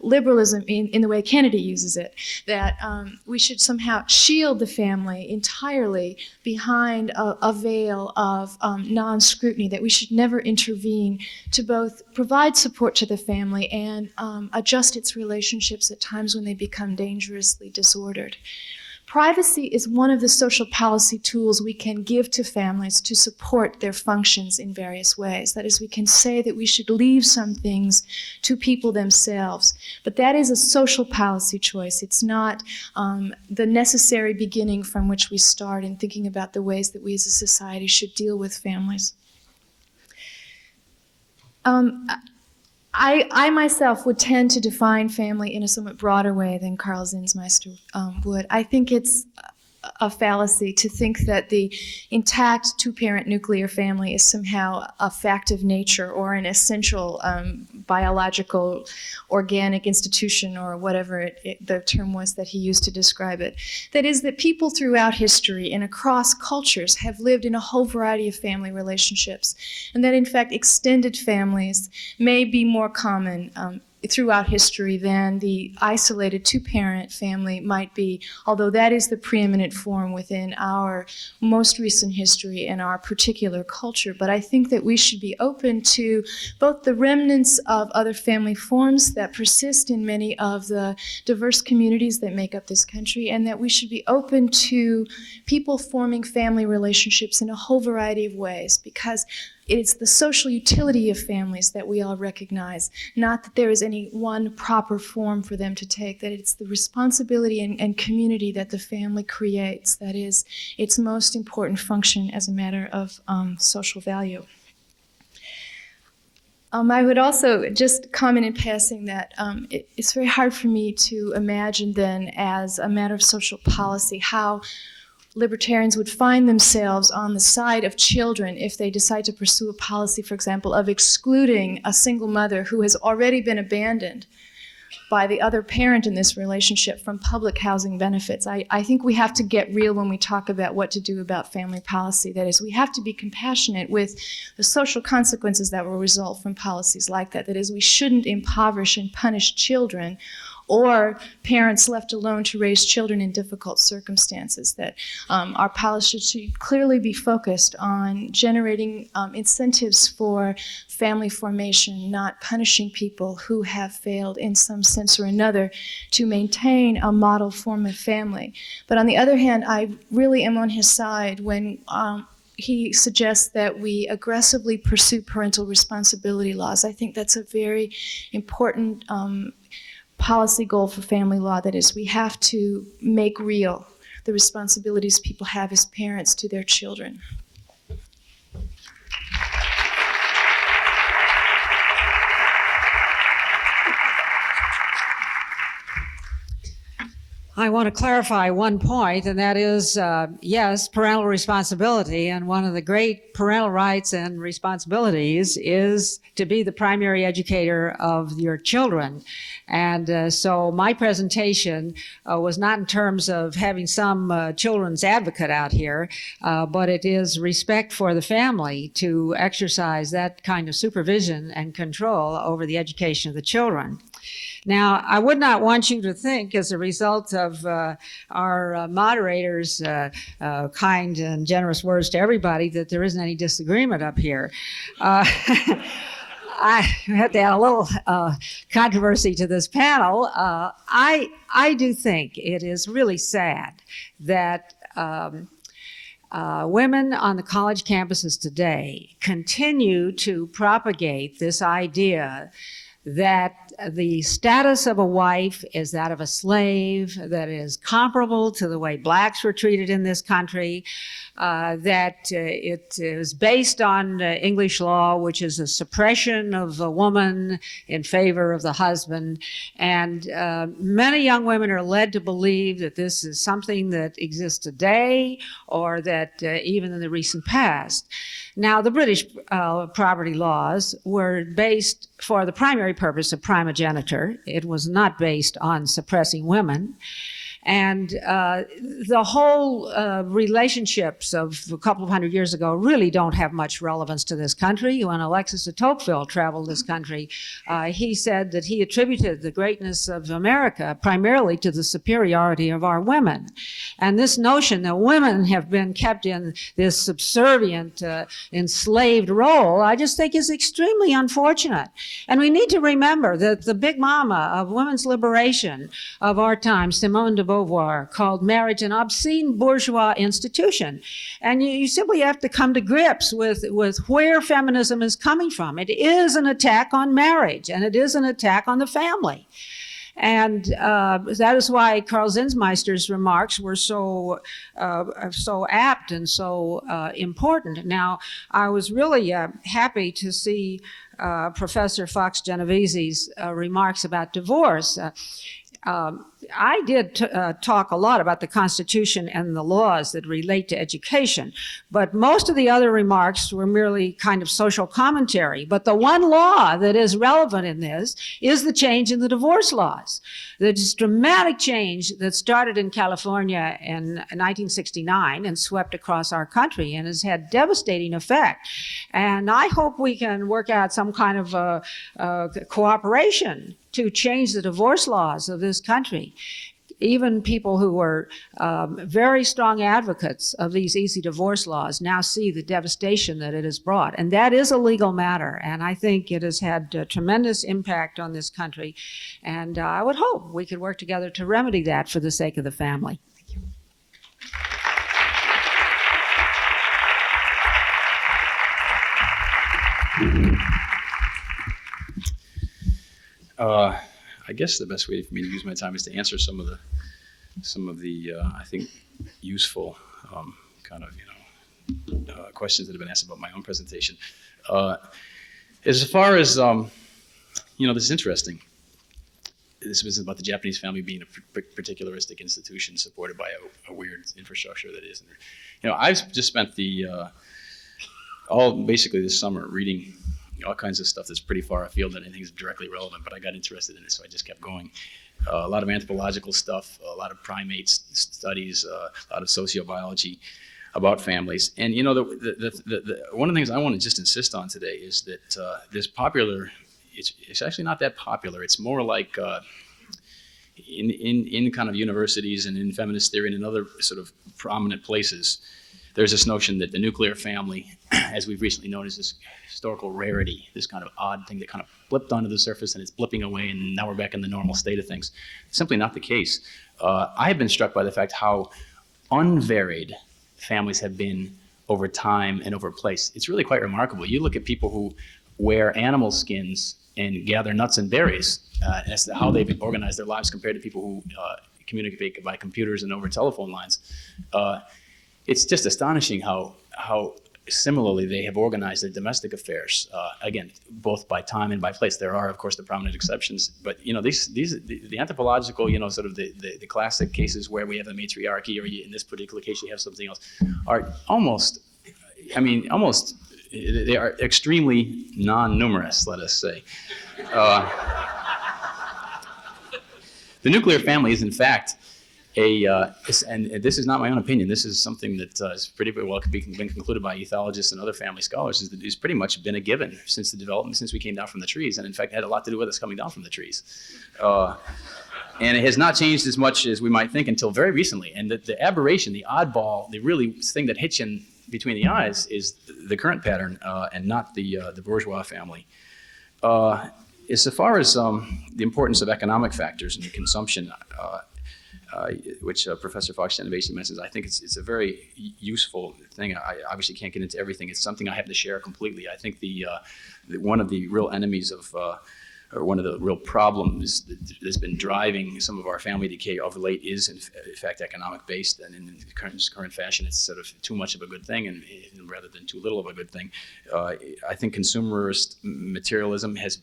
Speaker 3: liberalism in the way Kennedy uses it, that we should somehow shield the family entirely behind a veil of non-scrutiny, that we should never intervene to both provide support to the family and adjust its relationships at times when they become dangerously disordered. Privacy is one of the social policy tools we can give to families to support their functions in various ways. That is, we can say that we should leave some things to people themselves, but that is a social policy choice. It's not the necessary beginning from which we start in thinking about the ways that we as a society should deal with families. I myself would tend to define family in a somewhat broader way than Karl Zinsmeister would. I think it's a fallacy to think that the intact two-parent nuclear family is somehow a fact of nature or an essential biological organic institution, or whatever the term was that he used to describe it. That is, that people throughout history and across cultures have lived in a whole variety of family relationships, and that in fact extended families may be more common throughout history than the isolated two-parent family might be, although that is the preeminent form within our most recent history and our particular culture. But I think that we should be open to both the remnants of other family forms that persist in many of the diverse communities that make up this country, and that we should be open to people forming family relationships in a whole variety of ways, because it's the social utility of families that we all recognize, not that there is any one proper form for them to take, that it's the responsibility and community that the family creates that is its most important function as a matter of social value. I would also just comment in passing that it's very hard for me to imagine then, as a matter of social policy, how libertarians would find themselves on the side of children if they decide to pursue a policy, for example, of excluding a single mother who has already been abandoned by the other parent in this relationship from public housing benefits. I think we have to get real when we talk about what to do about family policy. That is, we have to be compassionate with the social consequences that will result from policies like that. That is, we shouldn't impoverish and punish children or parents left alone to raise children in difficult circumstances. That our policy should clearly be focused on generating incentives for family formation, not punishing people who have failed in some sense or another to maintain a model form of family. But on the other hand, I really am on his side when he suggests that we aggressively pursue parental responsibility laws. I think that's a very important policy goal for family law. That is, we have to make real the responsibilities people have as parents to their children.
Speaker 4: I want to clarify one point, and that is, yes, parental responsibility, and one of the great parental rights and responsibilities is to be the primary educator of your children. And so my presentation was not in terms of having some children's advocate out here, but it is respect for the family to exercise that kind of supervision and control over the education of the children. Now, I would not want you to think, as a result of our moderator's kind and generous words to everybody, that there isn't any disagreement up here. I had to add a little controversy to this panel. I do think it is really sad that women on the college campuses today continue to propagate this idea that the status of a wife is that of a slave, that is comparable to the way blacks were treated in this country, that it is based on English law, which is a suppression of a woman in favor of the husband. And many young women are led to believe that this is something that exists today, or that even in the recent past. Now, the British property laws were based for the primary purpose of primogeniture. It was not based on suppressing women. And the whole relationships of a couple of hundred years ago really don't have much relevance to this country. When Alexis de Tocqueville traveled this country, he said that he attributed the greatness of America primarily to the superiority of our women. And this notion that women have been kept in this subservient, enslaved role, I just think is extremely unfortunate. And we need to remember that the big mama of women's liberation of our time, Simone de Beauvoir, called marriage an obscene bourgeois institution. And you simply have to come to grips with where feminism is coming from. It is an attack on marriage, and it is an attack on the family. And that is why Karl Zinsmeister's remarks were so apt and so important. Now, I was really happy to see Professor Fox-Genovese's remarks about divorce. I did talk a lot about the Constitution and the laws that relate to education, but most of the other remarks were merely kind of social commentary. But the one law that is relevant in this is the change in the divorce laws. This dramatic change that started in California in 1969 and swept across our country and has had devastating effect. And I hope we can work out some kind of cooperation to change the divorce laws of this country. Even people who were very strong advocates of these easy divorce laws now see the devastation that it has brought. And that is a legal matter. And I think it has had a tremendous impact on this country. And I would hope we could work together to remedy that for the sake of the family.
Speaker 5: I guess the best way for me to use my time is to answer some of the I think useful kind of questions that have been asked about my own presentation. As far as this is interesting. This was about the Japanese family being a particularistic institution supported by a weird infrastructure that isn't. I've just spent basically this summer reading all kinds of stuff that's pretty far afield that I think is directly relevant, but I got interested in it, so I just kept going. A lot of anthropological stuff, a lot of primate studies, a lot of sociobiology about families. And one of the things I want to just insist on today is that this popular, it's actually not that popular. It's more like in kind of universities and in feminist theory and in other sort of prominent places, there's this notion that the nuclear family, as we've recently known, is this historical rarity, this kind of odd thing that kind of blipped onto the surface and it's blipping away and now we're back in the normal state of things. It's simply not the case. I have been struck by the fact how unvaried families have been over time and over place. It's really quite remarkable. You look at people who wear animal skins and gather nuts and berries as to how they've organized their lives compared to people who communicate by computers and over telephone lines. It's just astonishing how similarly they have organized their domestic affairs. Again, both by time and by place. There are, of course, the prominent exceptions, but the anthropological, sort of the classic cases where we have a matriarchy, or in this particular case you have something else, are almost they are extremely non-numerous, let us say. The nuclear family is, in fact, and this is not my own opinion. This is something that is pretty well been concluded by ethologists and other family scholars. Is that it's pretty much been a given since the development, since we came down from the trees, and in fact had a lot to do with us coming down from the trees. And it has not changed as much as we might think until very recently. And the aberration, the oddball, the really thing that hits you in between the eyes is the current pattern, and not the bourgeois family. As far as the importance of economic factors and consumption. Which Professor Fox-Genovese mentions, I think it's a very useful thing. I obviously can't get into everything. It's something I have to share completely. I think one of the real enemies of, or one of the real problems that's been driving some of our family decay of late is in fact economic based, and in the current fashion it's sort of too much of a good thing and rather than too little of a good thing. I think consumerist materialism has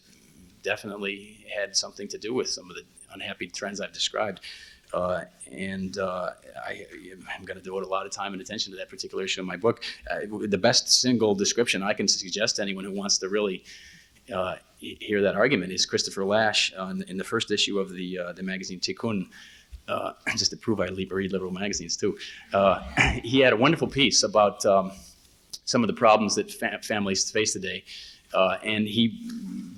Speaker 5: definitely had something to do with some of the unhappy trends I've described. I'm going to devote a lot of time and attention to that particular issue in my book. The best single description I can suggest to anyone who wants to really hear that argument is Christopher Lasch in the first issue of the magazine Tikkun, just to prove I read liberal magazines too. He had a wonderful piece about some of the problems that families face today. And he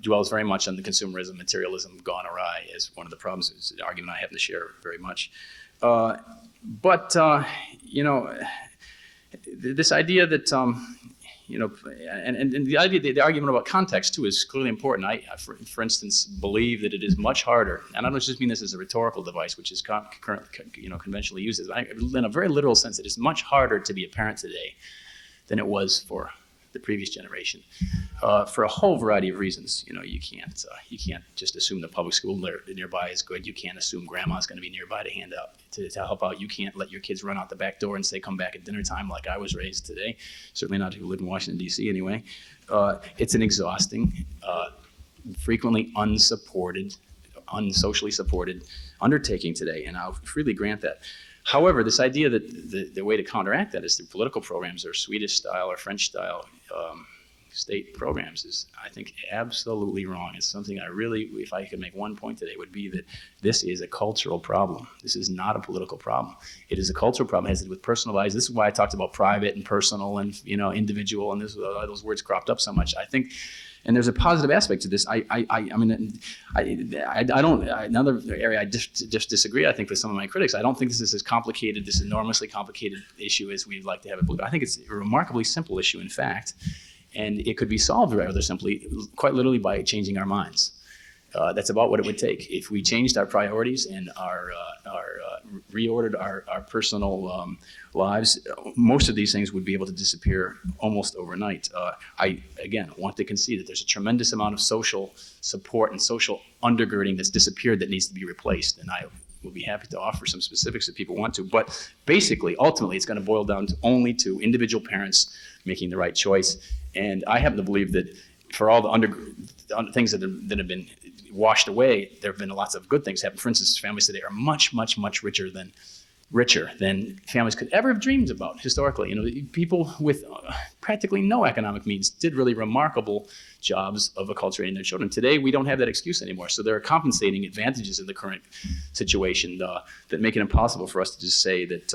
Speaker 5: dwells very much on the consumerism, materialism gone awry as one of the problems. It's an argument I happen to share very much. This idea that, and the idea, the argument about context too is clearly important. I for instance, believe that it is much harder, and I don't just mean this as a rhetorical device, which is conventionally used, in a very literal sense, it is much harder to be a parent today than it was for the previous generation, for a whole variety of reasons. You know, you can't just assume the public school nearby is good. You can't assume grandma's going to be nearby to hand out, to help out. You can't let your kids run out the back door and say, come back at dinner time, like I was raised today. Certainly not who live in Washington, D.C. anyway. It's an exhausting, frequently unsocially supported undertaking today, and I'll freely grant that. However, this idea that the way to counteract that is through political programs or Swedish style or French style state programs is, I think, absolutely wrong. It's something I really, if I could make one point today, would be that this is a cultural problem. This is not a political problem. It is a cultural problem. It has to do with personal values. This is why I talked about private and personal and, you know, individual, and those words cropped up so much. I think, and there's a positive aspect to this. Another area I just disagree, I think, with some of my critics. I don't think this is as complicated, this enormously complicated issue as we'd like to have it believe. I think it's a remarkably simple issue, in fact, and it could be solved rather simply, quite literally, by changing our minds. That's about what it would take. If we changed our priorities and reordered our personal lives, most of these things would be able to disappear almost overnight. I, again, want to concede that there's a tremendous amount of social support and social undergirding that's disappeared that needs to be replaced, and I will be happy to offer some specifics if people want to. But basically, ultimately, it's going to boil down only to individual parents making the right choice. And I happen to believe that for all the things that have been washed away, there have been lots of good things happen. For instance, families today are much, much, much richer than families could ever have dreamed about historically. You know, people with practically no economic means did really remarkable jobs of acculturating their children. Today, we don't have that excuse anymore. So there are compensating advantages in the current situation that make it impossible for us to just say that,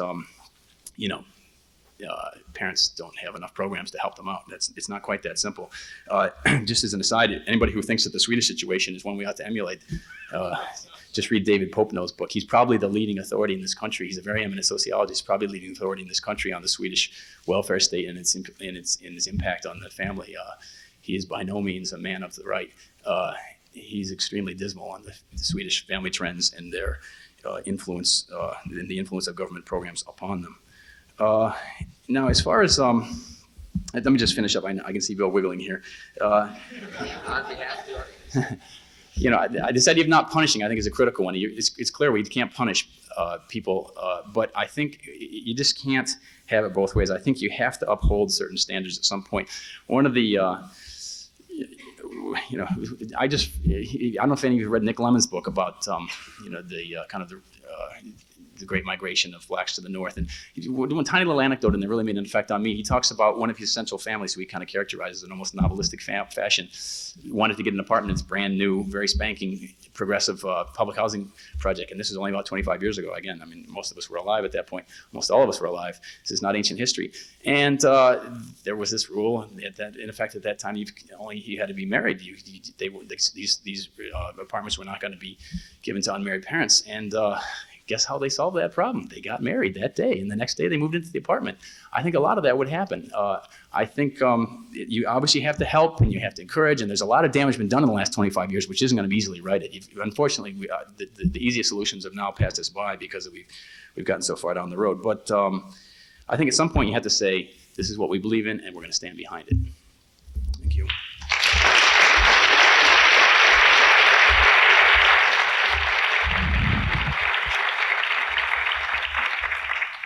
Speaker 5: parents don't have enough programs to help them out. It's not quite that simple. Just as an aside, anybody who thinks that the Swedish situation is one we ought to emulate, just read David Popeno's book. He's probably the leading authority in this country. He's a very eminent sociologist, probably leading authority in this country on the Swedish welfare state and its impact on the family. He is by no means a man of the right. He's extremely dismal on the Swedish family trends and their influence, and the influence of government programs upon them. Now, as far as, let me just finish up. I can see Bill wiggling here. This idea of not punishing, I think, is a critical one. It's clear we can't punish people, but I think you just can't have it both ways. I think you have to uphold certain standards at some point. One of the, I don't know if any of you read Nick Lemon's book about, the Great Migration of blacks to the North. And one tiny little anecdote, and it really made an effect on me. He talks about one of his central families, who he kind of characterizes in almost novelistic fashion, wanted to get an apartment in this brand new, very spanking, progressive public housing project. And this is only about 25 years ago. Again, I mean, most of us were alive at that point. Most all of us were alive. This is not ancient history. And there was this rule, in effect, at that time, you had to be married. These apartments were not going to be given to unmarried parents. And guess how they solved that problem? They got married that day, and the next day they moved into the apartment. I think a lot of that would happen. I think you obviously have to help and you have to encourage, and there's a lot of damage been done in the last 25 years, which isn't going to be easily righted. Unfortunately, the easiest solutions have now passed us by because we've gotten so far down the road. But I think at some point you have to say, this is what we believe in, and we're going to stand behind it. Thank you.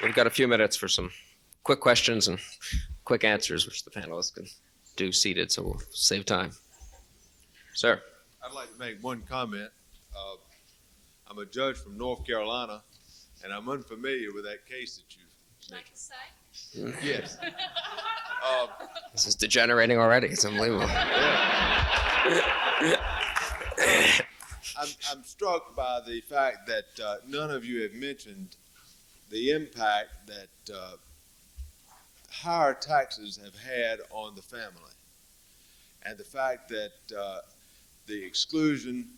Speaker 1: We've got a few minutes for some quick questions and quick answers, which the panelists can do seated, so we'll save time. Sir.
Speaker 6: I'd like to make one comment. I'm a judge from North Carolina, and I'm unfamiliar with that case that you
Speaker 3: Like to say?
Speaker 6: Yes.
Speaker 1: This is degenerating already. It's unbelievable.
Speaker 6: I'm struck by the fact that none of you have mentioned the impact that higher taxes have had on the family, and the fact that the exclusion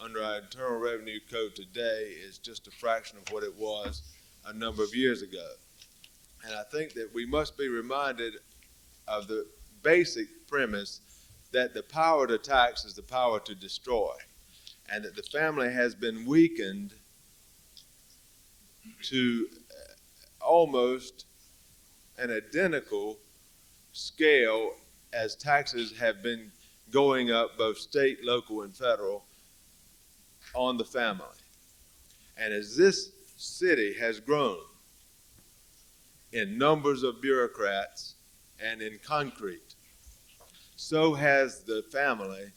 Speaker 6: under our Internal Revenue Code today is just a fraction of what it was a number of years ago. And I think that we must be reminded of the basic premise that the power to tax is the power to destroy, and that the family has been weakened to almost an identical scale as taxes have been going up, both state, local, and federal, on the family. And as this city has grown in numbers of bureaucrats and in concrete, so has the family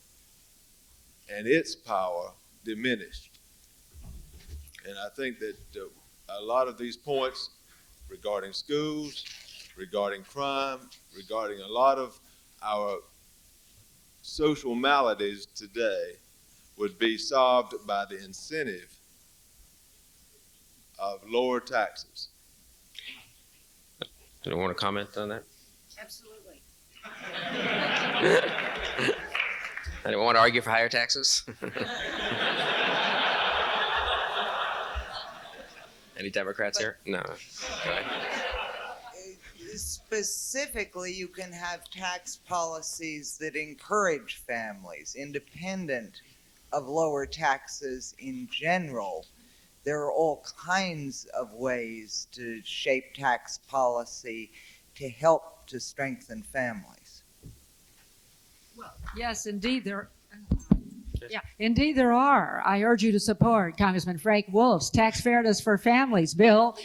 Speaker 6: and its power diminished. And I think that a lot of these points regarding schools, regarding crime, regarding a lot of our social maladies today would be solved by the incentive of lower taxes.
Speaker 1: Anyone want to comment on that?
Speaker 4: Absolutely.
Speaker 1: Anyone want to argue for higher taxes? Any Democrats here? No. Okay.
Speaker 2: Specifically, you can have tax policies that encourage families, independent of lower taxes in general. There are all kinds of ways to shape tax policy to help to strengthen families.
Speaker 4: Yes, indeed there. Yeah, indeed there are. I urge you to support Congressman Frank Wolf's Tax Fairness for Families bill,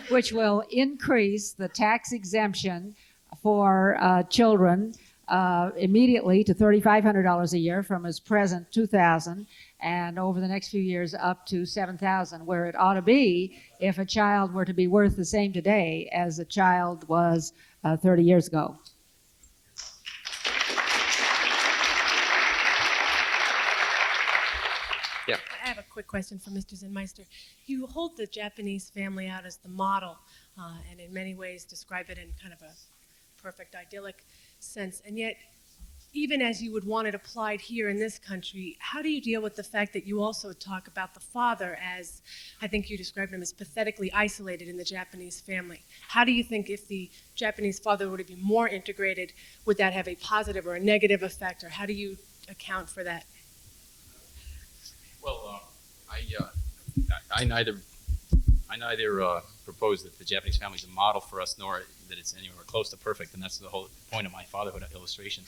Speaker 4: which will increase the tax exemption for children immediately to $3,500 a year from its present $2,000, and over the next few years up to $7,000, where it ought to be if a child were to be worth the same today as a child was 30 years ago.
Speaker 7: I have a quick question for Mr. Zinsmeister. You hold the Japanese family out as the model, and in many ways describe it in kind of a perfect idyllic sense, and yet even as you would want it applied here in this country, how do you deal with the fact that you also talk about the father as, I think you described him as pathetically isolated in the Japanese family? How do you think if the Japanese father were to be more integrated, would that have a positive or a negative effect, or how do you account for that?
Speaker 5: Well, I neither propose that the Japanese family is a model for us, nor that it's anywhere close to perfect, and that's the whole point of my fatherhood illustration.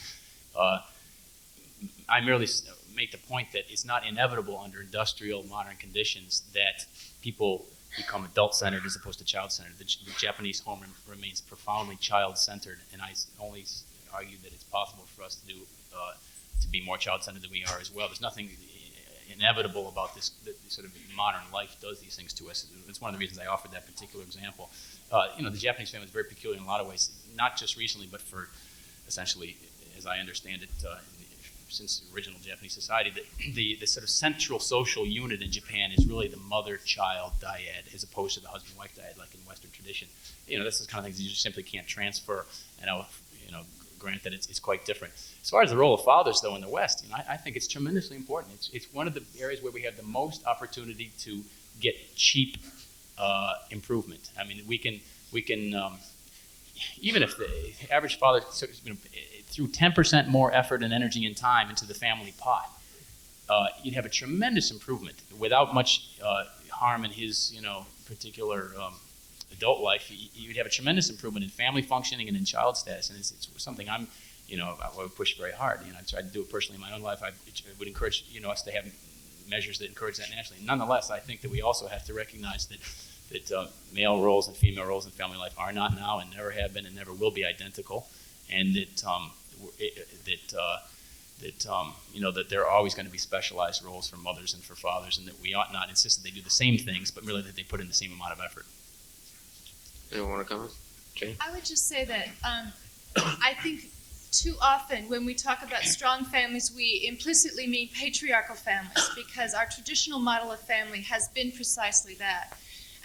Speaker 5: I merely make the point that it's not inevitable under industrial modern conditions that people become adult-centered as opposed to child-centered. The Japanese home remains profoundly child-centered, and I only argue that it's possible for us to be more child-centered than we are as well. There's nothing inevitable about this. Sort of modern life does these things to us. It's one of the reasons I offered that particular example. The Japanese family is very peculiar in a lot of ways, not just recently, but for essentially, as I understand it, since the original Japanese society, the sort of central social unit in Japan is really the mother-child dyad, as opposed to the husband-wife dyad, like in Western tradition. This is the kind of things you just simply can't transfer. Grant that it's quite different. As far as the role of fathers, though, in the West, I think it's tremendously important. It's one of the areas where we have the most opportunity to get cheap improvement. I mean, we can even if the average father threw 10% more effort and energy and time into the family pot, you'd have a tremendous improvement without much harm in his particular adult life. You'd have a tremendous improvement in family functioning and in child status, and it's something I would push very hard. I tried to do it personally in my own life. I would encourage us to have measures that encourage that nationally. Nonetheless, I think that we also have to recognize that male roles and female roles in family life are not now and never have been and never will be identical, and that there are always going to be specialized roles for mothers and for fathers, and that we ought not insist that they do the same things, but really that they put in the same amount of effort.
Speaker 1: Anyone want to comment? Jane?
Speaker 3: I would just say that I think too often when we talk about strong families, we implicitly mean patriarchal families, because our traditional model of family has been precisely that.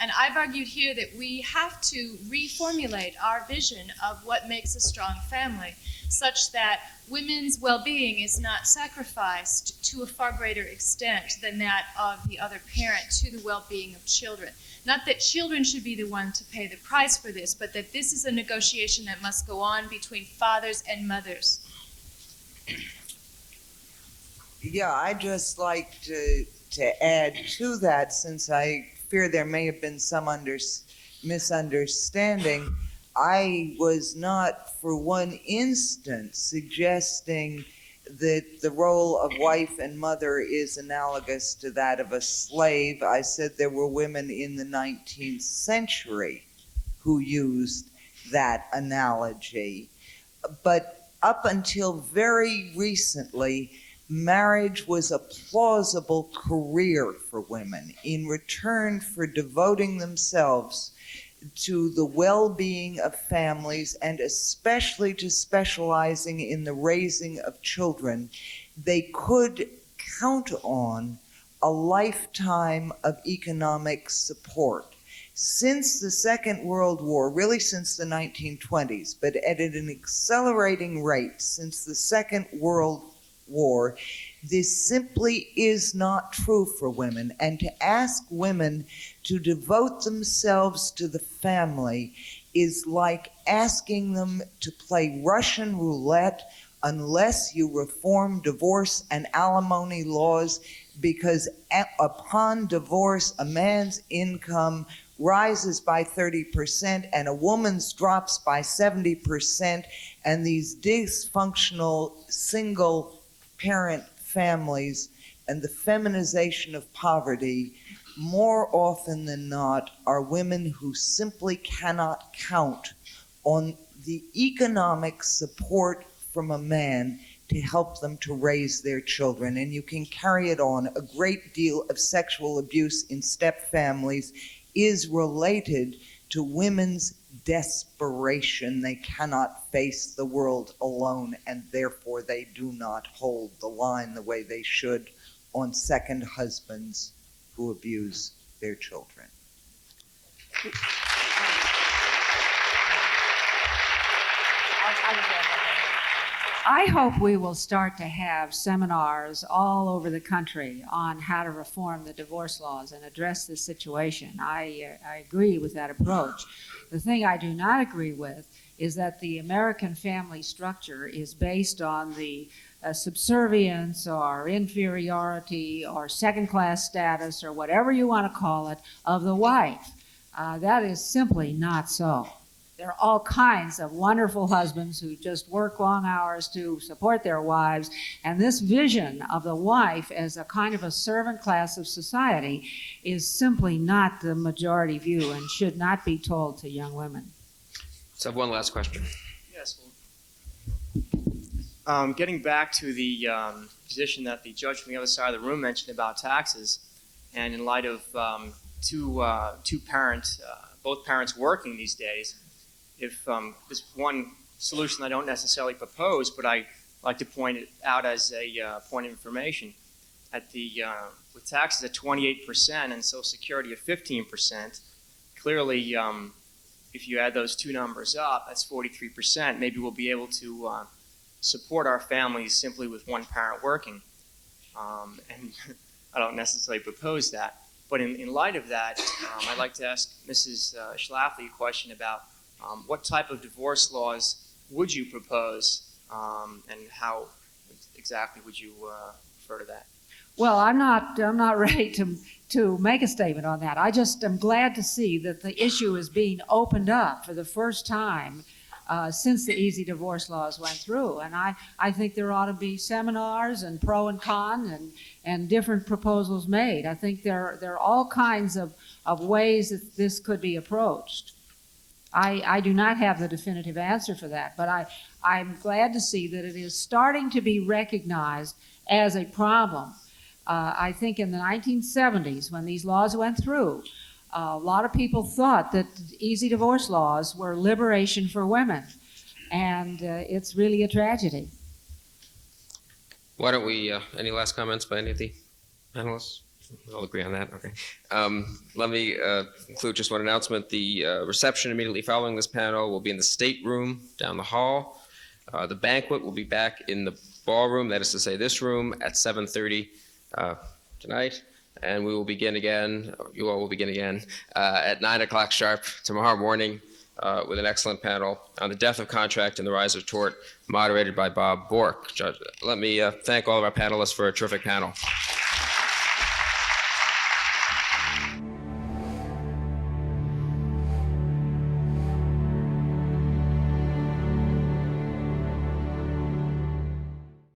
Speaker 3: And I've argued here that we have to reformulate our vision of what makes a strong family, such that women's well-being is not sacrificed to a far greater extent than that of the other parent to the well-being of children. Not that children should be the one to pay the price for this, but that this is a negotiation that must go on between fathers and mothers.
Speaker 2: Yeah, I'd just like to add to that, since I fear there may have been some misunderstanding. I was not for one instant suggesting that the role of wife and mother is analogous to that of a slave. I said there were women in the 19th century who used that analogy. But up until very recently, marriage was a plausible career for women in return for devoting themselves to the well-being of families and especially to specializing in the raising of children. They could count on a lifetime of economic support. Since the Second World War, really since the 1920s, but at an accelerating rate since the Second World War, this simply is not true for women. And to ask women to devote themselves to the family is like asking them to play Russian roulette unless you reform divorce and alimony laws, because upon divorce, a man's income rises by 30% and a woman's drops by 70%, and these dysfunctional single parent families and the feminization of poverty more often than not are women who simply cannot count on the economic support from a man to help them to raise their children. And you can carry it on. A great deal of sexual abuse in step families is related to women's desperation. They cannot face the world alone, and therefore they do not hold the line the way they should on second husbands who abuse their children.
Speaker 4: I hope we will start to have seminars all over the country on how to reform the divorce laws and address this situation. I agree with that approach. The thing I do not agree with is that the American family structure is based on the subservience or inferiority or second-class status or whatever you want to call it of the wife. That is simply not so. There are all kinds of wonderful husbands who just work long hours to support their wives, and this vision of the wife as a kind of a servant class of society is simply not the majority view and should not be told to young women.
Speaker 1: So I have one last question.
Speaker 8: Yes. Getting back to the position that the judge from the other side of the room mentioned about taxes, and in light of both parents working these days, if there's one solution I don't necessarily propose, but I like to point it out as a point of information, with taxes at 28% and Social Security at 15%, clearly if you add those two numbers up, that's 43%. Maybe we'll be able to support our families simply with one parent working. And I don't necessarily propose that. But in light of that, I'd like to ask Mrs. Schlafly a question about what type of divorce laws would you propose, and how exactly would you refer to that?
Speaker 4: Well, I'm not ready to make a statement on that. I just am glad to see that the issue is being opened up for the first time since the easy divorce laws went through. And I think there ought to be seminars and pro and con and different proposals made. I think there are all kinds of ways that this could be approached. I do not have the definitive answer for that, but I'm glad to see that it is starting to be recognized as a problem. I think in the 1970s, when these laws went through, a lot of people thought that easy divorce laws were liberation for women, and it's really a tragedy.
Speaker 1: Why don't we, any last comments by any of the panelists? We all agree on that, okay. Let me include just one announcement. The reception immediately following this panel will be in the stateroom down the hall. The banquet will be back in the ballroom, that is to say this room, at 7:30 tonight. And we will begin again, you all will begin again, at 9 o'clock sharp tomorrow morning with an excellent panel on the death of contract and the rise of tort, moderated by Bob Bork. Let me thank all of our panelists for a terrific panel.